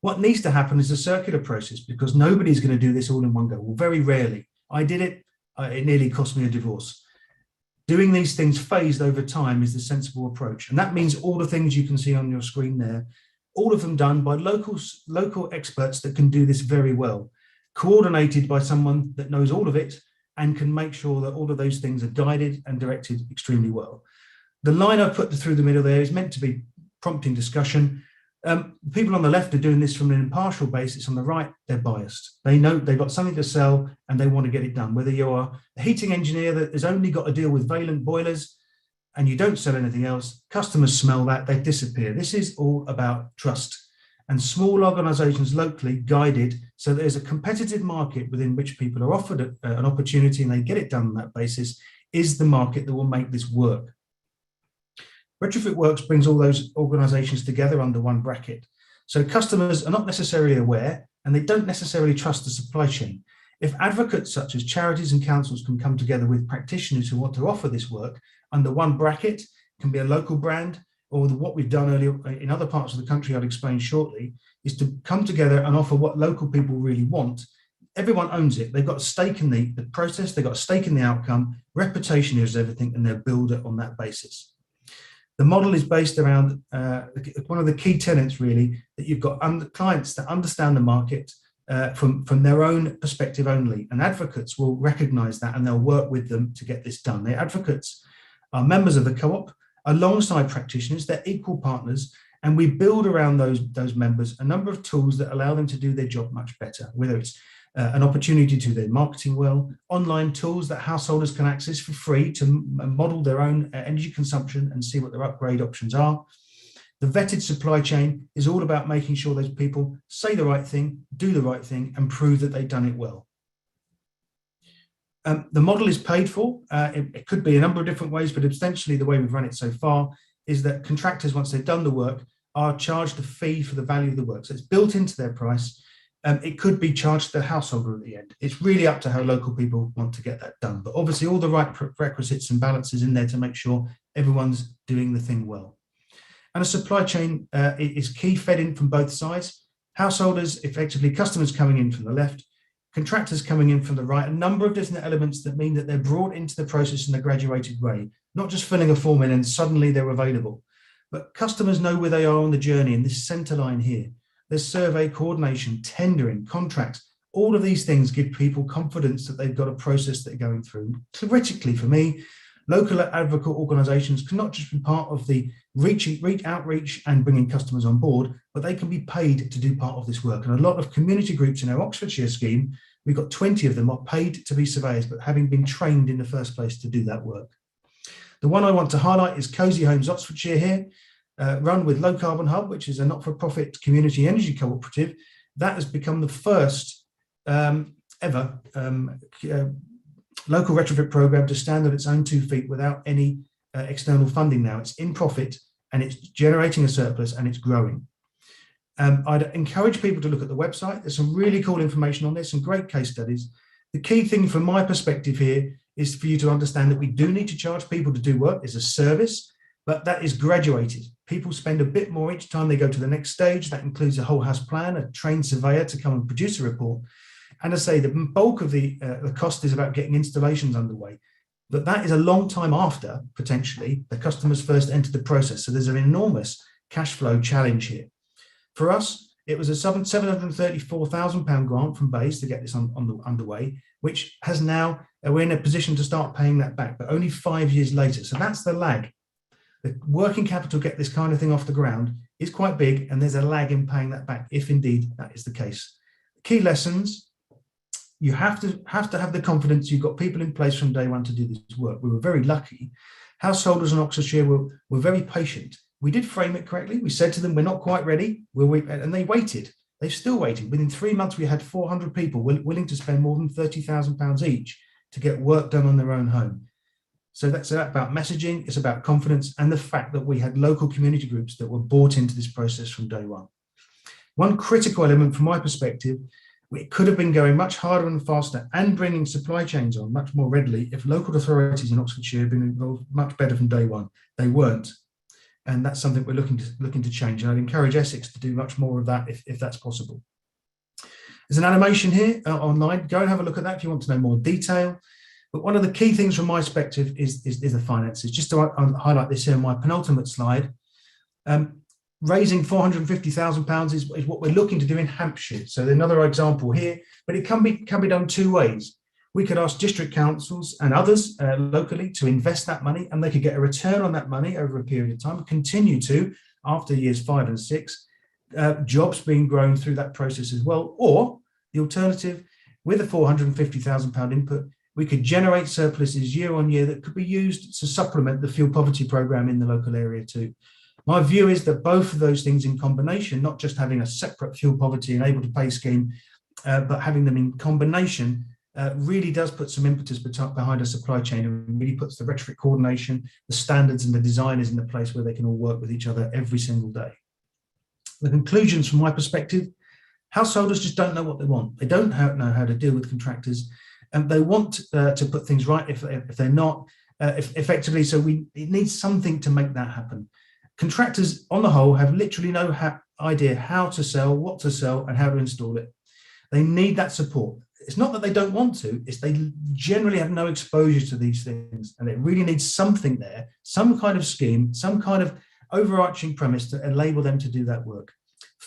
What needs to happen is a circular process, because nobody's going to do this all in one go. Well, very rarely. I did it. It nearly cost me a divorce. Doing these things phased over time is the sensible approach. And that means all the things you can see on your screen there, all of them done by local experts that can do this very well, coordinated by someone that knows all of it and can make sure that all of those things are guided and directed extremely well. The line I put through the middle there is meant to be prompting discussion. People on the left are doing this from an impartial basis. On the right, they're biased. They know they've got something to sell and they want to get it done. Whether you're a heating engineer that has only got to deal with Valent boilers and you don't sell anything else, customers smell that, they disappear. This is all about trust. And small organisations locally guided, so there's a competitive market within which people are offered an opportunity and they get it done on that basis, is the market that will make this work. Retrofit Works brings all those organisations together under one bracket. So customers are not necessarily aware and they don't necessarily trust the supply chain. If advocates such as charities and councils can come together with practitioners who want to offer this work under one bracket, it can be a local brand, or what we've done earlier in other parts of the country, I'll explain shortly, is to come together and offer what local people really want. Everyone owns it. They've got a stake in the process, they've got a stake in the outcome, reputation is everything, and they'll build it on that basis. The model is based around one of the key tenets, really, that you've got clients that understand the market, from their own perspective only. And advocates will recognise that, and they'll work with them to get this done. The advocates are members of the co-op alongside practitioners. They're equal partners, and we build around those members a number of tools that allow them to do their job much better, whether it's an opportunity to do their marketing well, online tools that householders can access for free to model their own energy consumption and see what their upgrade options are. The vetted supply chain is all about making sure those people say the right thing, do the right thing, and prove that they've done it well. The model is paid for. It could be a number of different ways, but essentially the way we've run it so far is that contractors, once they've done the work, are charged a fee for the value of the work. So it's built into their price. It could be charged to the householder at the end. It's really up to how local people want to get that done. But obviously all the right prerequisites and balances in there to make sure everyone's doing the thing well. And a supply chain is key, fed in from both sides. Householders, effectively customers coming in from the left, contractors coming in from the right, a number of different elements that mean that they're brought into the process in a graduated way, not just filling a form in and suddenly they're available. But customers know where they are on the journey in this centre line here. There's survey, coordination, tendering, contracts. All of these things give people confidence that they've got a process that they're going through. Theoretically, for me, local advocate organisations can not just be part of the outreach and bringing customers on board, but they can be paid to do part of this work. And a lot of community groups in our Oxfordshire scheme, we've got 20 of them are paid to be surveyors, but having been trained in the first place to do that work. The one I want to highlight is Cosy Homes Oxfordshire here, run with Low Carbon Hub, which is a not-for-profit community energy cooperative. That has become the first ever local retrofit program to stand on its own 2 feet without any external funding now. It's in profit and it's generating a surplus and it's growing. I'd encourage people to look at the website. There's some really cool information on this, some great case studies. The key thing from my perspective here is for you to understand that we do need to charge people to do work as a service, but that is graduated. People spend a bit more each time they go to the next stage. That includes a whole house plan, a trained surveyor to come and produce a report. And I say the bulk of the cost is about getting installations underway. But that is a long time after, potentially, the customers first entered the process. So there's an enormous cash flow challenge here. For us, it was a £734,000 grant from BASE to get this underway, which has now, we're in a position to start paying that back, but only 5 years later. So that's the lag. The working capital to get this kind of thing off the ground is quite big, and there's a lag in paying that back, if indeed that is the case. Key lessons: you have to have the confidence you've got people in place from day one to do this work. We were very lucky. Householders in Oxfordshire were very patient. We did frame it correctly. We said to them, we're not quite ready. We'll wait. And they waited. They've still waited. Within 3 months, we had 400 people willing to spend more than £30,000 each to get work done on their own home. So that's about messaging. It's about confidence and the fact that we had local community groups that were bought into this process from day one. One critical element from my perspective, it could have been going much harder and faster and bringing supply chains on much more readily if local authorities in Oxfordshire had been involved much better from day one. They weren't. And that's something we're looking to change. And I'd encourage Essex to do much more of that if that's possible. There's an animation here online. Go and have a look at that if you want to know more detail. But one of the key things from my perspective is the finances. Just to highlight this here on my penultimate slide. Raising £450,000 is what we're looking to do in Hampshire. So another example here, but it can be done 2 ways. We could ask district councils and others locally to invest that money, and they could get a return on that money over a period of time, continue to, after years 5 and 6, jobs being grown through that process as well. Or the alternative, with a £450,000 input, we could generate surpluses year on year that could be used to supplement the fuel poverty programme in the local area too. My view is that both of those things in combination, not just having a separate fuel poverty and able to pay scheme, but having them in combination, really does put some impetus behind a supply chain and really puts the retrofit coordination, the standards and the designers in the place where they can all work with each other every single day. The conclusions from my perspective: householders just don't know what they want. They don't know how to deal with contractors, and they want to put things right if they're not effectively. So it needs something to make that happen. Contractors on the whole have literally no idea how to sell, what to sell, and how to install it. They need that support. It's not that they don't want to, it's they generally have no exposure to these things, and it really needs something there, some kind of scheme, some kind of overarching premise to enable them to do that work.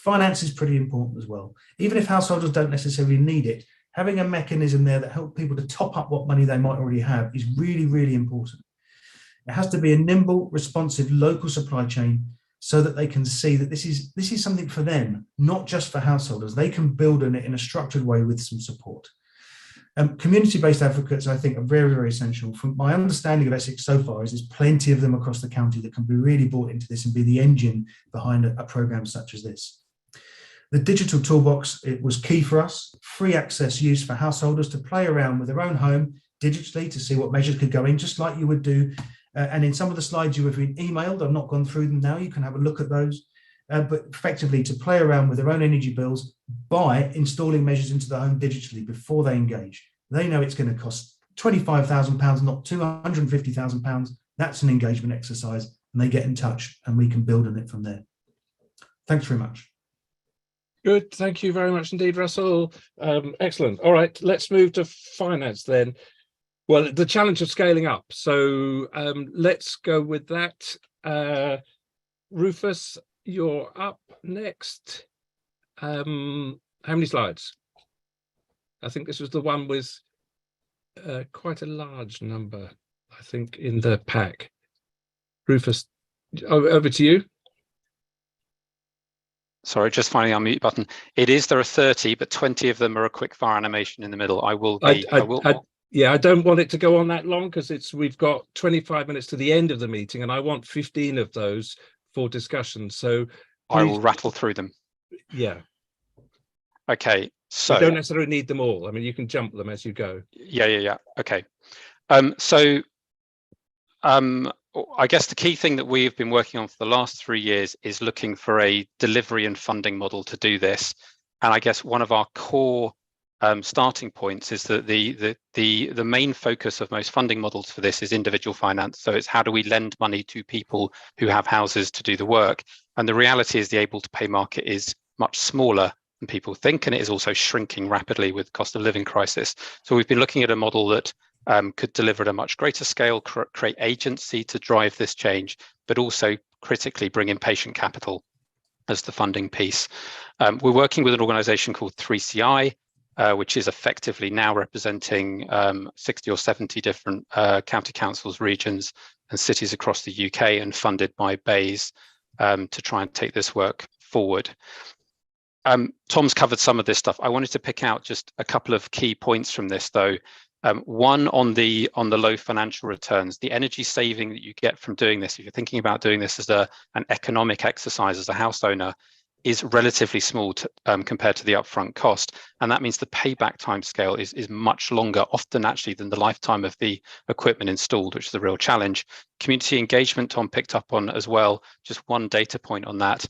Finance is pretty important as well. Even if householders don't necessarily need it, having a mechanism there that helps people to top up what money they might already have is really, really important. It has to be a nimble, responsive local supply chain so that they can see that this is something for them, not just for householders. They can build on it in a structured way with some support. Community-based advocates, I think, are very, very essential. From my understanding of Essex so far, is there's plenty of them across the county that can be really brought into this and be the engine behind a programme such as this. The digital toolbox, it was key for us. Free access use for householders to play around with their own home digitally to see what measures could go in, just like you would do. And in some of the slides you have been emailed, I've not gone through them now, you can have a look at those. But effectively to play around with their own energy bills by installing measures into the home digitally before they engage. They know it's going to cost £25,000, not £250,000. That's an engagement exercise, and they get in touch and we can build on it from there. Thanks very much. Good, thank you very much indeed, Russell. Excellent. All right, let's move to finance then. Well, the challenge of scaling up. So let's go with that. Rufus, you're up next. How many slides? I think this was the one with quite a large number, I think, in the pack. Rufus, over to you. Sorry, just finding our mute button. There are 30, but 20 of them are a quick fire animation in the middle. Yeah, I don't want it to go on that long because we've got 25 minutes to the end of the meeting and I want 15 of those for discussion. So I will rattle through them. Yeah. Okay. So you don't necessarily need them all. I mean, you can jump them as you go. Yeah. Okay. I guess the key thing that we've been working on for the last 3 years is looking for a delivery and funding model to do this. And I guess one of our core starting points is that the main focus of most funding models for this is individual finance. So it's how do we lend money to people who have houses to do the work? And the reality is the able to pay market is much smaller than people think, and it is also shrinking rapidly with cost of living crisis. So we've been looking at a model that could deliver at a much greater scale, create agency to drive this change, but also critically bring in patient capital as the funding piece. We're working with an organisation called 3CI, which is effectively now representing 60 or 70 different county councils, regions and cities across the UK, and funded by BEIS to try and take this work forward. Tom's covered some of this stuff. I wanted to pick out just a couple of key points from this though. One on the low financial returns, the energy saving that you get from doing this, if you're thinking about doing this as an economic exercise as a house owner, is relatively small compared to the upfront cost. And that means the payback time scale is much longer, often actually, than the lifetime of the equipment installed, which is a real challenge. Community engagement, Tom picked up on as well. Just one data point on that.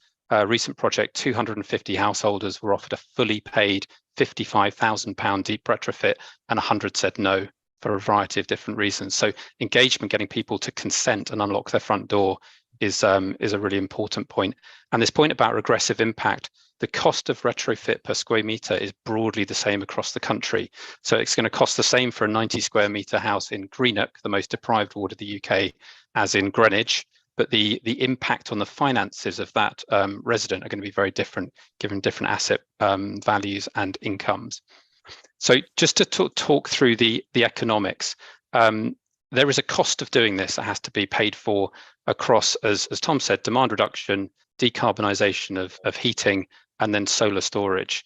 Recent project, 250 householders were offered a fully paid £55,000 deep retrofit, and 100 said no for a variety of different reasons. So engagement, getting people to consent and unlock their front door is a really important point. And this point about regressive impact, the cost of retrofit per square metre is broadly the same across the country. So it's going to cost the same for a 90 square metre house in Greenock, the most deprived ward of the UK, as in Greenwich. But the impact on the finances of that resident are going to be very different, given different asset values and incomes. So just to talk through the economics, there is a cost of doing this that has to be paid for across, as Tom said, demand reduction, decarbonisation of heating, and then solar storage.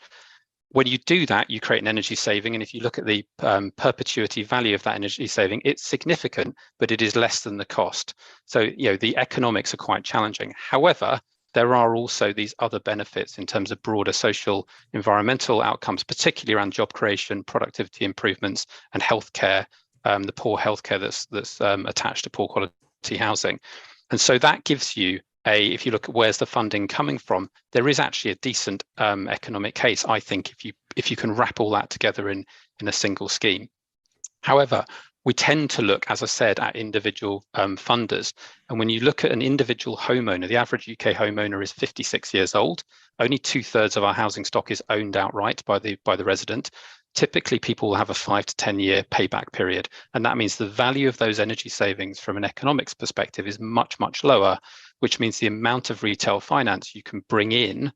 When you do that, you create an energy saving. And if you look at the perpetuity value of that energy saving, it's significant, but it is less than the cost. So, the economics are quite challenging. However, there are also these other benefits in terms of broader social environmental outcomes, particularly around job creation, productivity improvements, and healthcare, the poor healthcare that's attached to poor quality housing. And so that gives you if you look at where's the funding coming from, there is actually a decent economic case, I think, if you can wrap all that together in a single scheme. However, we tend to look, as I said, at individual funders. And when you look at an individual homeowner, the average UK homeowner is 56 years old. Only 2/3 of our housing stock is owned outright by the resident. Typically, people will have a 5 to 10 year payback period. And that means the value of those energy savings from an economics perspective is much, much lower, which means the amount of retail finance you can bring in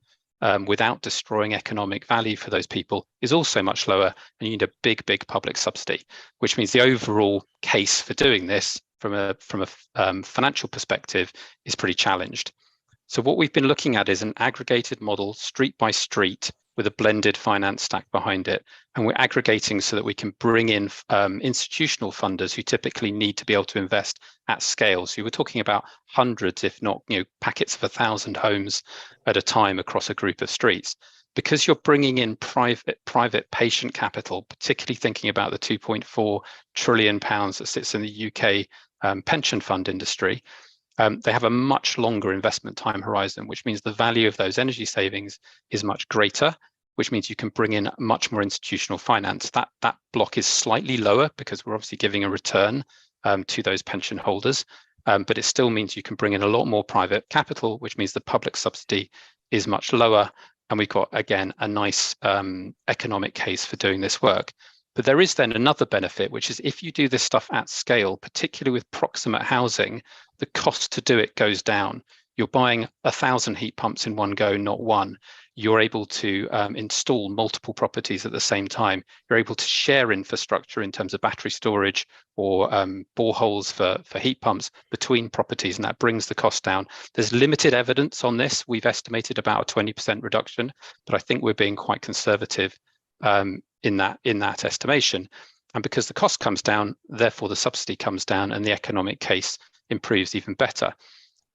without destroying economic value for those people is also much lower, and you need a big public subsidy, which means the overall case for doing this from a financial perspective is pretty challenged. So what we've been looking at is an aggregated model, street by street, with a blended finance stack behind it. And we're aggregating so that we can bring in institutional funders who typically need to be able to invest at scale. So we're talking about hundreds, if not packets of 1,000 homes at a time across a group of streets. Because you're bringing in private patient capital, particularly thinking about the 2.4 trillion pounds that sits in the UK pension fund industry, they have a much longer investment time horizon, which means the value of those energy savings is much greater, which means you can bring in much more institutional finance. That block is slightly lower because we're obviously giving a return to those pension holders, but it still means you can bring in a lot more private capital, which means the public subsidy is much lower. And we've got, again, a nice economic case for doing this work. But there is then another benefit, which is if you do this stuff at scale, particularly with proximate housing, the cost to do it goes down. You're buying 1,000 heat pumps in one go, not one. You're able to install multiple properties at the same time. You're able to share infrastructure in terms of battery storage or boreholes for heat pumps between properties, and that brings the cost down. There's limited evidence on this. We've estimated about a 20% reduction, but I think we're being quite conservative in that estimation. And because the cost comes down, therefore the subsidy comes down and the economic case improves even better.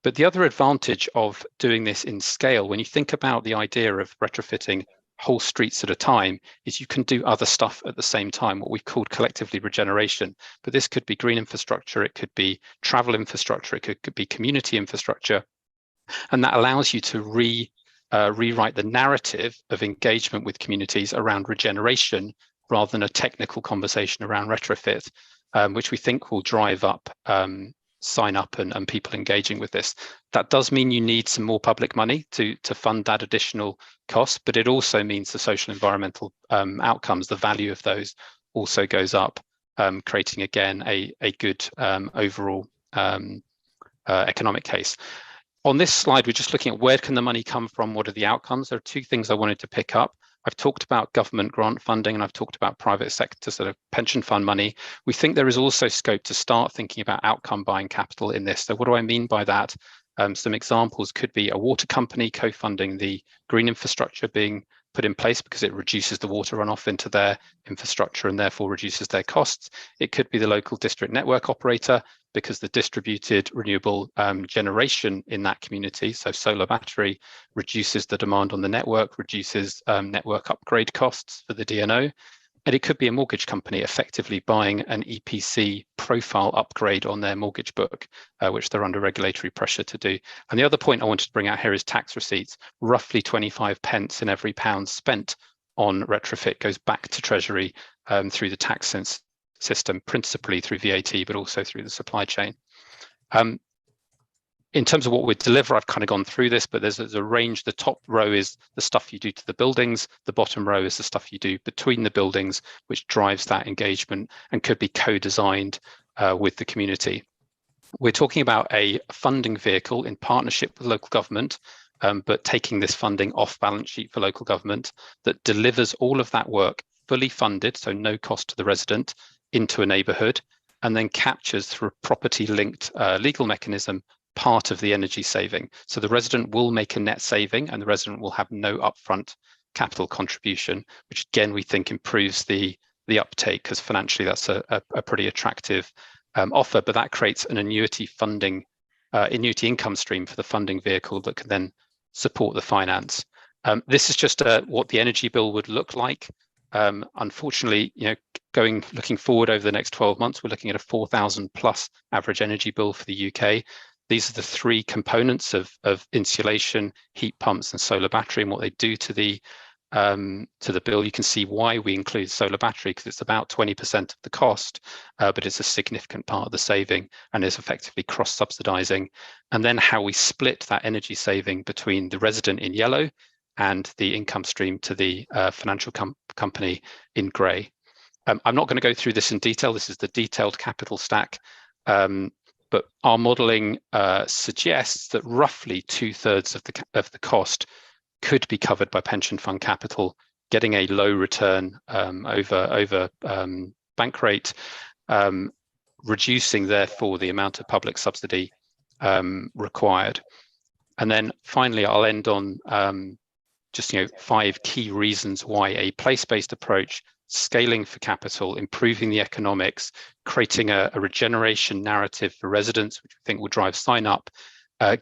But the other advantage of doing this in scale, when you think about the idea of retrofitting whole streets at a time, is you can do other stuff at the same time, what we've called collectively regeneration. But this could be green infrastructure, it could be travel infrastructure, it could be community infrastructure. And that allows you to rewrite the narrative of engagement with communities around regeneration rather than a technical conversation around retrofit, which we think will drive up sign up and people engaging with this. That does mean you need some more public money to fund that additional cost, but it also means the social environmental outcomes, the value of those also goes up, creating again a good overall economic case. On this slide, we're just looking at where can the money come from, what are the outcomes. There are two things I wanted to pick up. I've talked about government grant funding and I've talked about private sector sort of pension fund money. We think there is also scope to start thinking about outcome buying capital in this. So what do I mean by that? Some examples could be a water company co-funding the green infrastructure being put in place because it reduces the water runoff into their infrastructure and therefore reduces their costs. It could be the local district network operator because the distributed renewable generation in that community, so solar battery, reduces the demand on the network, reduces network upgrade costs for the DNO. And it could be a mortgage company effectively buying an EPC profile upgrade on their mortgage book, which they're under regulatory pressure to do. And the other point I wanted to bring out here is tax receipts. Roughly 25 pence in every pound spent on retrofit goes back to Treasury through the tax system, principally through VAT, but also through the supply chain. In terms of what we deliver, I've kind of gone through this, but there's a range. The top row is the stuff you do to the buildings. The bottom row is the stuff you do between the buildings, which drives that engagement and could be co-designed with the community. We're talking about a funding vehicle in partnership with local government, but taking this funding off balance sheet for local government that delivers all of that work fully funded, so no cost to the resident, into a neighbourhood, and then captures through a property-linked legal mechanism part of the energy saving. So the resident will make a net saving and the resident will have no upfront capital contribution, which again, we think improves the uptake because financially that's a pretty attractive offer, but that creates an annuity income stream for the funding vehicle that can then support the finance. This is just what the energy bill would look like. Unfortunately, looking forward over the next 12 months, we're looking at a 4,000 plus average energy bill for the UK. These are the three components of insulation, heat pumps, and solar battery, and what they do to the bill. You can see why we include solar battery because it's about 20% of the cost, but it's a significant part of the saving and is effectively cross-subsidizing. And then how we split that energy saving between the resident in yellow and the income stream to the financial company in grey. I'm not going to go through this in detail. This is the detailed capital stack. But our modelling suggests that roughly 2/3 of the cost could be covered by pension fund capital, getting a low return over bank rate, reducing therefore the amount of public subsidy required. And then finally, I'll end on just 5 key reasons why a place-based approach, scaling for capital, improving the economics, creating a regeneration narrative for residents, which we think will drive sign up,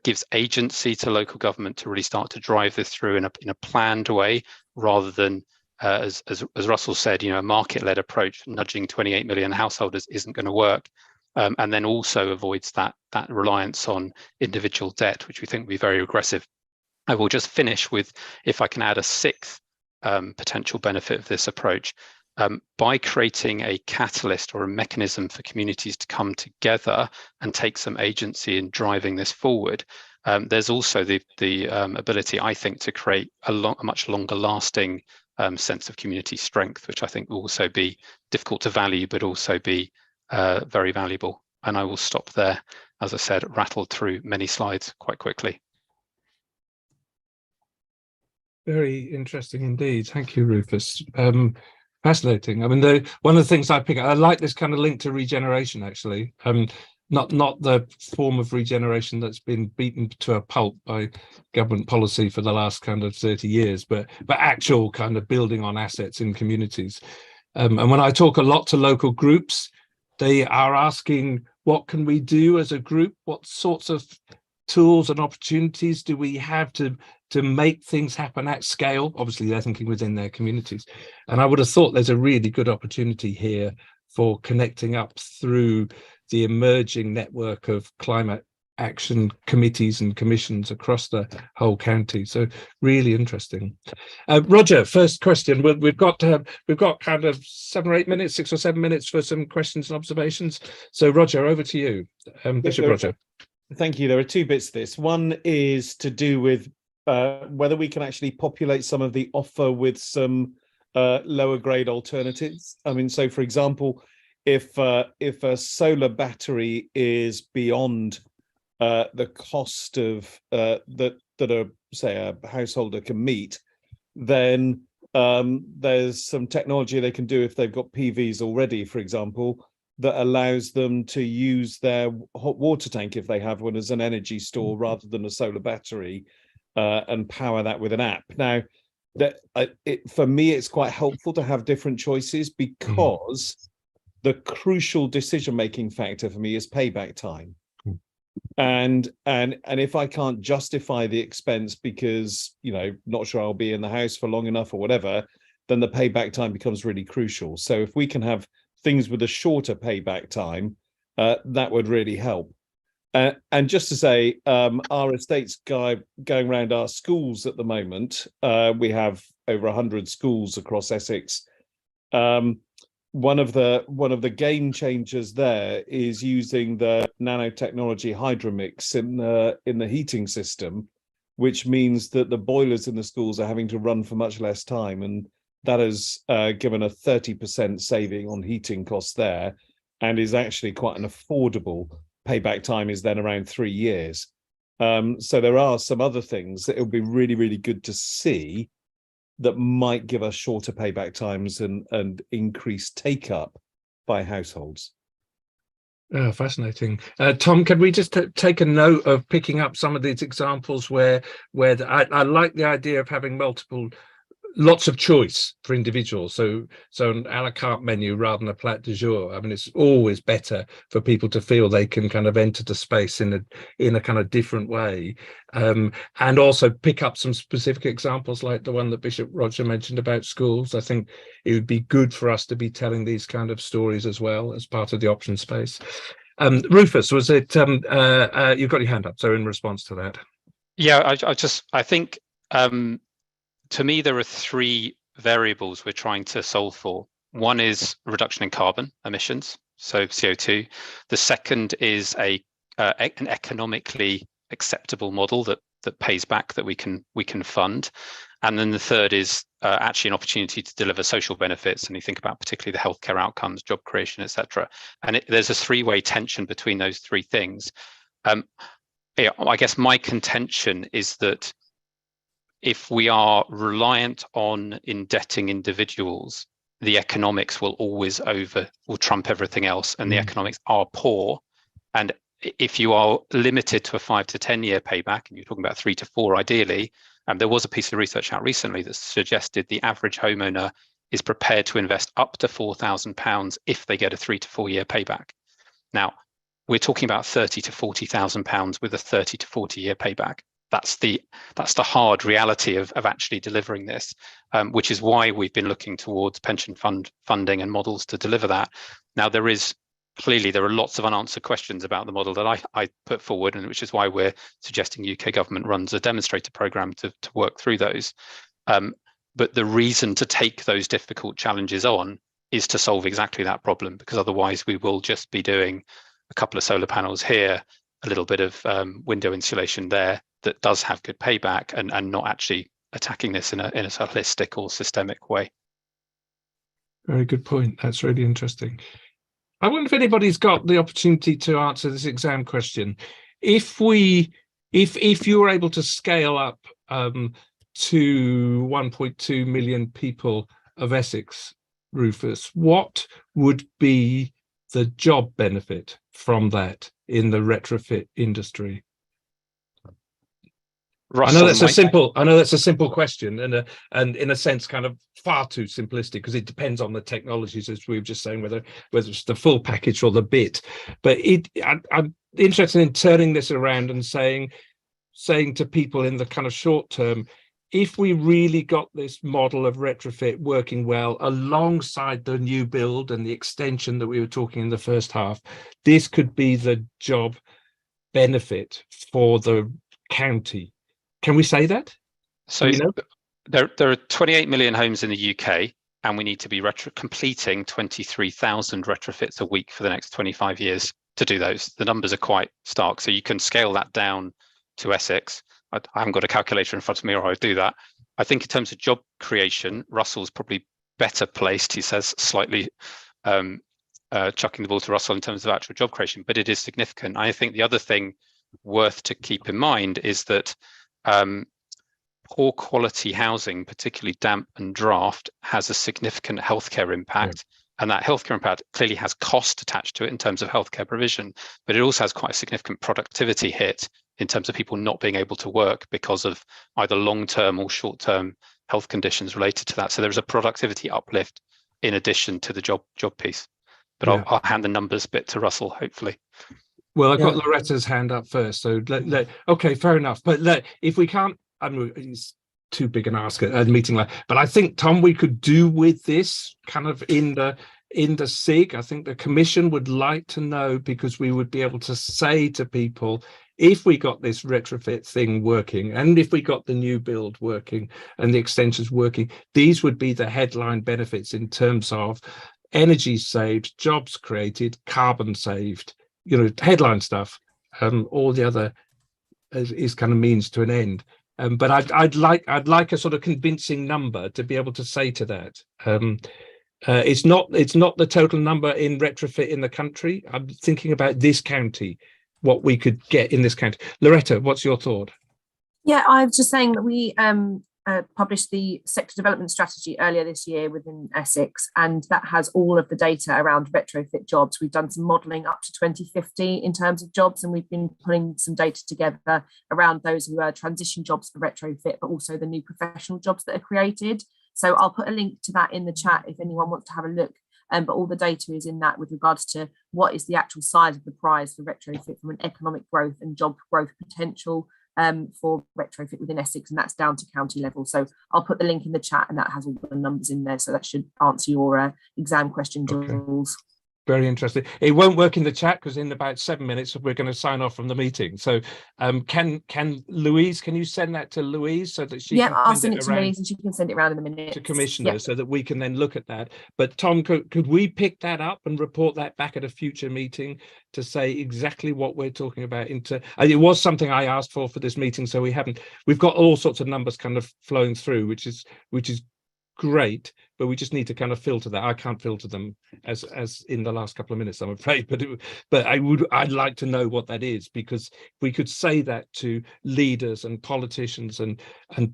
gives agency to local government to really start to drive this through in a planned way, rather than as Russell said, a market-led approach, nudging 28 million householders isn't going to work. And then also avoids that reliance on individual debt, which we think will be very aggressive. I will just finish with, if I can add a 6th potential benefit of this approach, by creating a catalyst or a mechanism for communities to come together and take some agency in driving this forward. There's also the ability, I think, to create a much longer lasting sense of community strength, which I think will also be difficult to value, but also be very valuable. And I will stop there. As I said, rattled through many slides quite quickly. Very interesting indeed. Thank you, Rufus. Fascinating. I mean, one of the things I pick up, I like this kind of link to regeneration, actually. Not the form of regeneration that's been beaten to a pulp by government policy for the last kind of 30 years, but actual kind of building on assets in communities. And when I talk a lot to local groups, they are asking, what can we do as a group? What sorts of tools and opportunities do we have to make things happen at scale? Obviously, they're thinking within their communities. And I would have thought there's a really good opportunity here for connecting up through the emerging network of climate action committees and commissions across the whole county. So really interesting. Roger, first question. We've got kind of 7 or 8 minutes, 6 or 7 minutes for some questions and observations. So Roger, over to you. Bishop Roger. Thank you. There are 2 bits to this. One is to do with whether we can actually populate some of the offer with some lower grade alternatives. I mean, so for example, if a solar battery is beyond the cost of that a say a householder can meet, then there's some technology they can do if they've got PVs already, for example, that allows them to use their hot water tank, if they have one, as an energy store rather than a solar battery, and power that with an app. Now, for me, it's quite helpful to have different choices, because the crucial decision-making factor for me is payback time. And if I can't justify the expense because, not sure I'll be in the house for long enough or whatever, then the payback time becomes really crucial. So if we can have things with a shorter payback time, that would really help. And just to say, our estates guy going around our schools at the moment, we have over 100 schools across Essex. One of the game changers there is using the nanotechnology hydromix in the heating system, which means that the boilers in the schools are having to run for much less time, and that has given a 30% saving on heating costs there, and is actually quite an affordable. Payback time is then around 3 years. So there are some other things that it would be really, really good to see that might give us shorter payback times and increased take up by households. Oh, fascinating. Tom, can we just take a note of picking up some of these examples where I like the idea of having lots of choice for individuals. So an a la carte menu rather than a plat du jour. I mean, it's always better for people to feel they can kind of enter the space in a kind of different way. And also pick up some specific examples like the one that Bishop Roger mentioned about schools. I think it would be good for us to be telling these kind of stories as well as part of the option space. Rufus, was it, you've got your hand up, so in response to that. Yeah, I think, to me, there are 3 variables we're trying to solve for. One is reduction in carbon emissions, so CO2. The second is an economically acceptable model that pays back, that we can fund. And then the third is actually an opportunity to deliver social benefits. And you think about particularly the healthcare outcomes, job creation, etc. And there's a 3-way tension between those 3 things. I guess my contention is that if we are reliant on indebting individuals, the economics will trump everything else, and the economics are poor. And if you are limited to a 5 to 10 year payback, and you're talking about 3 to 4 ideally, there was a piece of research out recently that suggested the average homeowner is prepared to invest up to £4,000 if they get a 3 to 4 year payback. Now, we're talking about £30,000 to £40,000 with a 30 to 40 year payback. That's the hard reality of actually delivering this, which is why we've been looking towards pension funding and models to deliver that. Now, there are lots of unanswered questions about the model that I put forward, and which is why we're suggesting UK government runs a demonstrator programme to work through those. But the reason to take those difficult challenges on is to solve exactly that problem, because otherwise we will just be doing a couple of solar panels here, a little bit of window insulation there that does have good payback, and not actually attacking this in a holistic or systemic way. Very good point. That's really interesting. I wonder if anybody's got the opportunity to answer this exam question. If you were able to scale up to 1.2 million people of Essex, Rufus, what would be the job benefit from that in the retrofit industry? Russell, I know that's a simple question, and in a sense kind of far too simplistic, because it depends on the technologies, as we were just saying, whether it's the full package or the bit. But I'm interested in turning this around and saying to people in the kind of short term, if we really got this model of retrofit working well alongside the new build and the extension that we were talking in the first half, this could be the job benefit for the county. Can we say that? So there are 28 million homes in the UK, and we need to be completing 23,000 retrofits a week for the next 25 years to do those. The numbers are quite stark, so you can scale that down to Essex. I haven't got a calculator in front of me, or I'd do that. I think in terms of job creation, Russell's probably better placed. He says slightly chucking the ball to Russell in terms of actual job creation, but it is significant. I think the other thing worth to keep in mind is that poor quality housing, particularly damp and draft, has a significant healthcare impact. And that healthcare impact clearly has cost attached to it in terms of healthcare provision, but it also has quite a significant productivity hit in terms of people not being able to work because of either long-term or short-term health conditions related to that. So there's a productivity uplift in addition to the job piece. But I'll hand the numbers bit to Russell, hopefully. Well, I've got Loretta's hand up first, so okay, fair enough. But if we can't, it's too big an ask at a meeting like. But I think, Tom, we could do with this kind of in the SIG. I think the Commission would like to know, because we would be able to say to people, if we got this retrofit thing working, and if we got the new build working and the extensions working, these would be the headline benefits in terms of energy saved, jobs created, carbon saved. Headline stuff. All the other is kind of means to an end. But I'd like a sort of convincing number to be able to say to that. It's not the total number in retrofit in the country. I'm thinking about this county, what we could get in this county. Loretta, what's your thought? Yeah, I was just saying that we published the sector development strategy earlier this year within Essex, and that has all of the data around retrofit jobs. We've done some modelling up to 2050 in terms of jobs, and we've been putting some data together around those who are transition jobs for retrofit, but also the new professional jobs that are created. So I'll put a link to that in the chat if anyone wants to have a look. But all the data is in that with regards to what is the actual size of the prize for retrofit from an economic growth and job growth potential for retrofit within Essex, and that's down to county level. So I'll put the link in the chat, and that has all the numbers in there. So that should answer your exam question, Jules. Very interesting. It won't work in the chat because in about 7 minutes we're going to sign off from the meeting. So can Louise, can you send that to Louise so that she can I'll send it to Louise and she can send it around in a minute to commissioners so that we can then look at that. But Tom, could we pick that up and report that back at a future meeting to say exactly what we're talking about? It was something I asked for this meeting, so we've got all sorts of numbers kind of flowing through, which is great, but we just need to kind of filter that. I can't filter them as in the last couple of minutes, I'm afraid, but I'd like to know what that is, because if we could say that to leaders and politicians and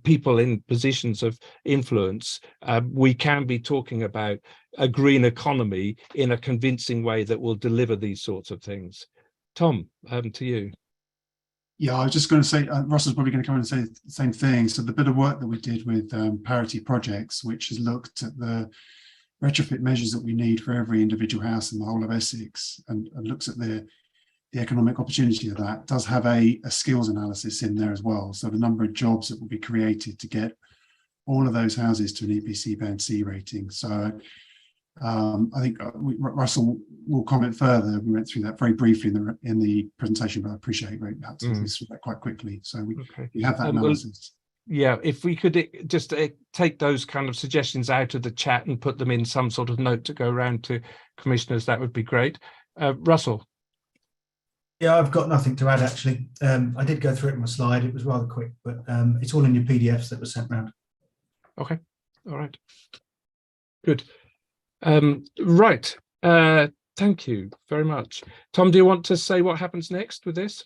people in positions of influence, we can be talking about a green economy in a convincing way that will deliver these sorts of things. Tom, to you. Yeah, I was just going to say, Russell's probably going to come and say the same thing. So the bit of work that we did with Parity Projects, which has looked at the retrofit measures that we need for every individual house in the whole of Essex, and looks at the economic opportunity of that, does have a skills analysis in there as well. So the number of jobs that will be created to get all of those houses to an EPC Band C rating. So I think Russell will comment further. We went through that very briefly in the presentation, but I appreciate we had to go through that quite quickly. So we have that analysis. Yeah, if we could just take those kind of suggestions out of the chat and put them in some sort of note to go around to commissioners, that would be great. Russell. Yeah, I've got nothing to add, actually. I did go through it in my slide. It was rather quick, but it's all in your PDFs that were sent round. Okay, all right. Good. Right. Thank you very much. Tom, do you want to say what happens next with this?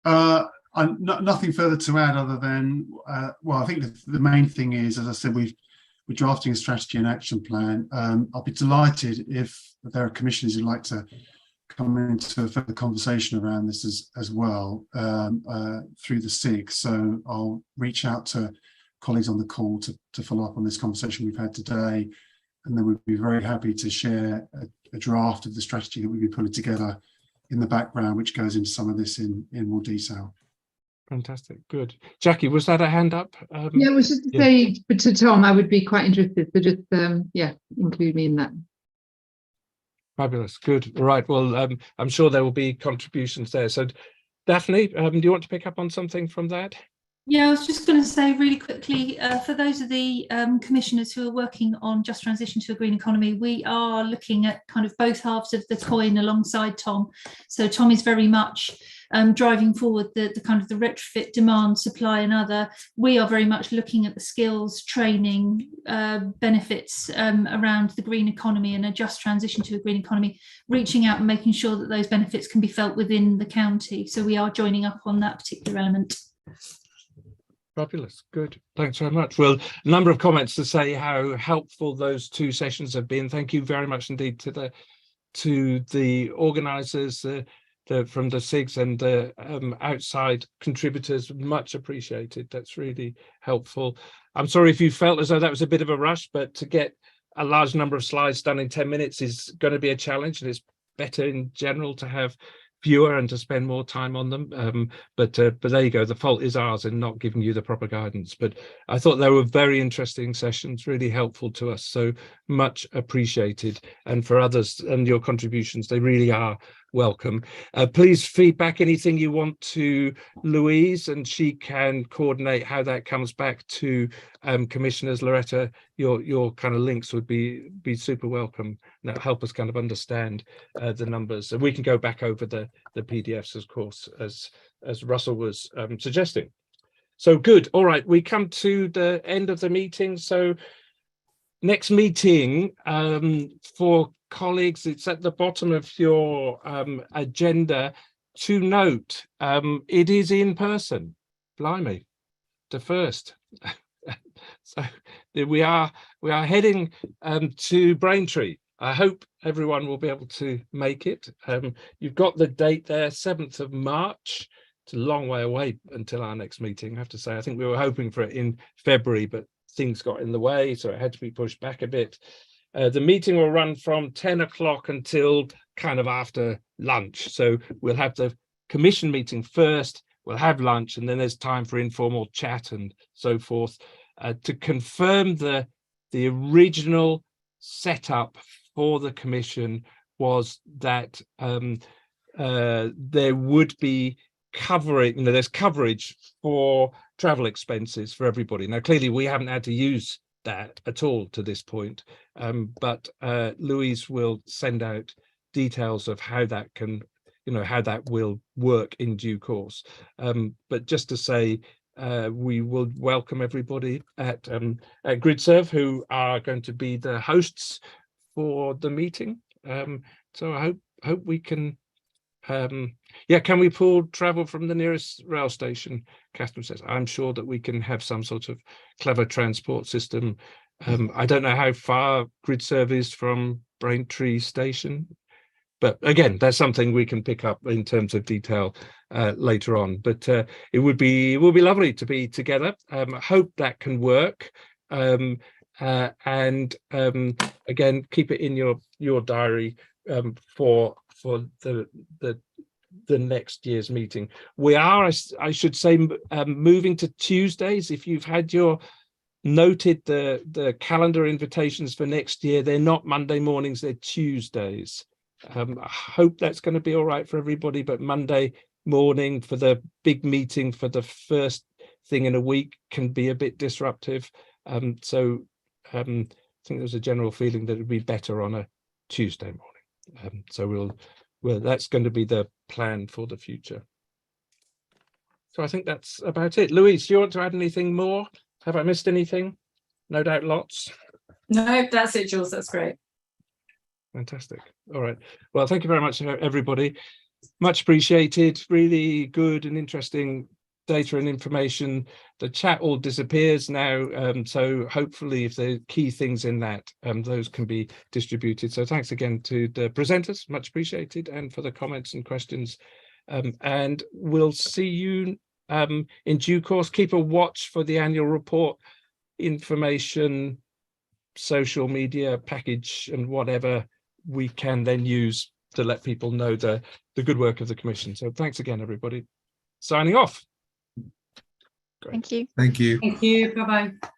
Nothing further to add other than, well, I think the main thing is, as I said, we're drafting a strategy and action plan. I'll be delighted if there are commissioners who'd like to come into a further conversation around this as well through the SIG. So I'll reach out to colleagues on the call to follow up on this conversation we've had today, and then we'd be very happy to share a draft of the strategy that we've been putting together in the background, which goes into some of this in more detail. Fantastic, good. Jackie, was that a hand up? Yeah, it was just to say, but to Tom, I would be quite interested, so just yeah, include me in that. Fabulous, good. Right, well, I'm sure there will be contributions there. So Daphne, do you want to pick up on something from that? Yeah, I was just going to say really quickly, for those of the commissioners who are working on just transition to a green economy, we are looking at kind of both halves of the coin alongside Tom. So Tom is very much driving forward the kind of the retrofit demand, supply and other. We are very much looking at the skills, training, benefits around the green economy and a just transition to a green economy, reaching out and making sure that those benefits can be felt within the county. So we are joining up on that particular element. Fabulous, good. Thanks very much. Well, a number of comments to say how helpful those two sessions have been. Thank you very much indeed to the organisers from the SIGs and the outside contributors. Much appreciated. That's really helpful. I'm sorry if you felt as though that was a bit of a rush, but to get a large number of slides done in 10 minutes is going to be a challenge, and it's better in general to have fewer and to spend more time on them, but there you go, the fault is ours in not giving you the proper guidance. But I thought they were very interesting sessions, really helpful to us, so much appreciated. And for others and your contributions, they really are welcome. Please feedback anything you want to Louise, and she can coordinate how that comes back to commissioners. Loretta, your kind of links would be super welcome. That'll help us kind of understand the numbers, and we can go back over the PDFs, of course, as Russell was suggesting. So good. All right, we come to the end of the meeting. So next meeting for colleagues, it's at the bottom of your agenda. To note, it is in person. Blimey, the first. So we are heading to Braintree. I hope everyone will be able to make it. You've got the date there, 7th of March. It's a long way away until our next meeting, I have to say. I think we were hoping for it in February, but things got in the way, so it had to be pushed back a bit. The meeting will run from 10 o'clock until kind of after lunch. So we'll have the commission meeting first, we'll have lunch, and then there's time for informal chat and so forth. To confirm the original setup for the commission was that there would be covering, there's coverage for travel expenses for everybody. Now, clearly, we haven't had to use that at all to this point, but Louise will send out details of how that can, how that will work in due course. But just to say, we will welcome everybody at GridServe, who are going to be the hosts for the meeting. So I hope we can. Yeah, can we pull travel from the nearest rail station? Catherine says, I'm sure that we can have some sort of clever transport system. I don't know how far GridServe is from Braintree station, but again, that's something we can pick up in terms of detail later on. But it will be lovely to be together. I hope that can work. And again, keep it in your diary for the next year's meeting. We are, I should say, moving to Tuesdays. If you've had your noted the calendar invitations for next year, they're not Monday mornings, they're Tuesdays. I hope that's going to be all right for everybody, but Monday morning for the big meeting for the first thing in a week can be a bit disruptive. So I think there's a general feeling that it would be better on a Tuesday morning. So well, that's going to be the plan for the future. So I think that's about it. Louise, do you want to add anything more? Have I missed anything? No doubt lots. No, that's it, Jules. That's great. Fantastic. All right. Well, thank you very much, everybody. Much appreciated. Really good and interesting data and information. The chat all disappears now. So hopefully if there are key things in that, those can be distributed. So thanks again to the presenters, much appreciated, and for the comments and questions. And we'll see you in due course. Keep a watch for the annual report information, social media package, and whatever we can then use to let people know the good work of the Commission. So thanks again, everybody. Signing off. Great. Thank you. Thank you. Thank you. Bye-bye.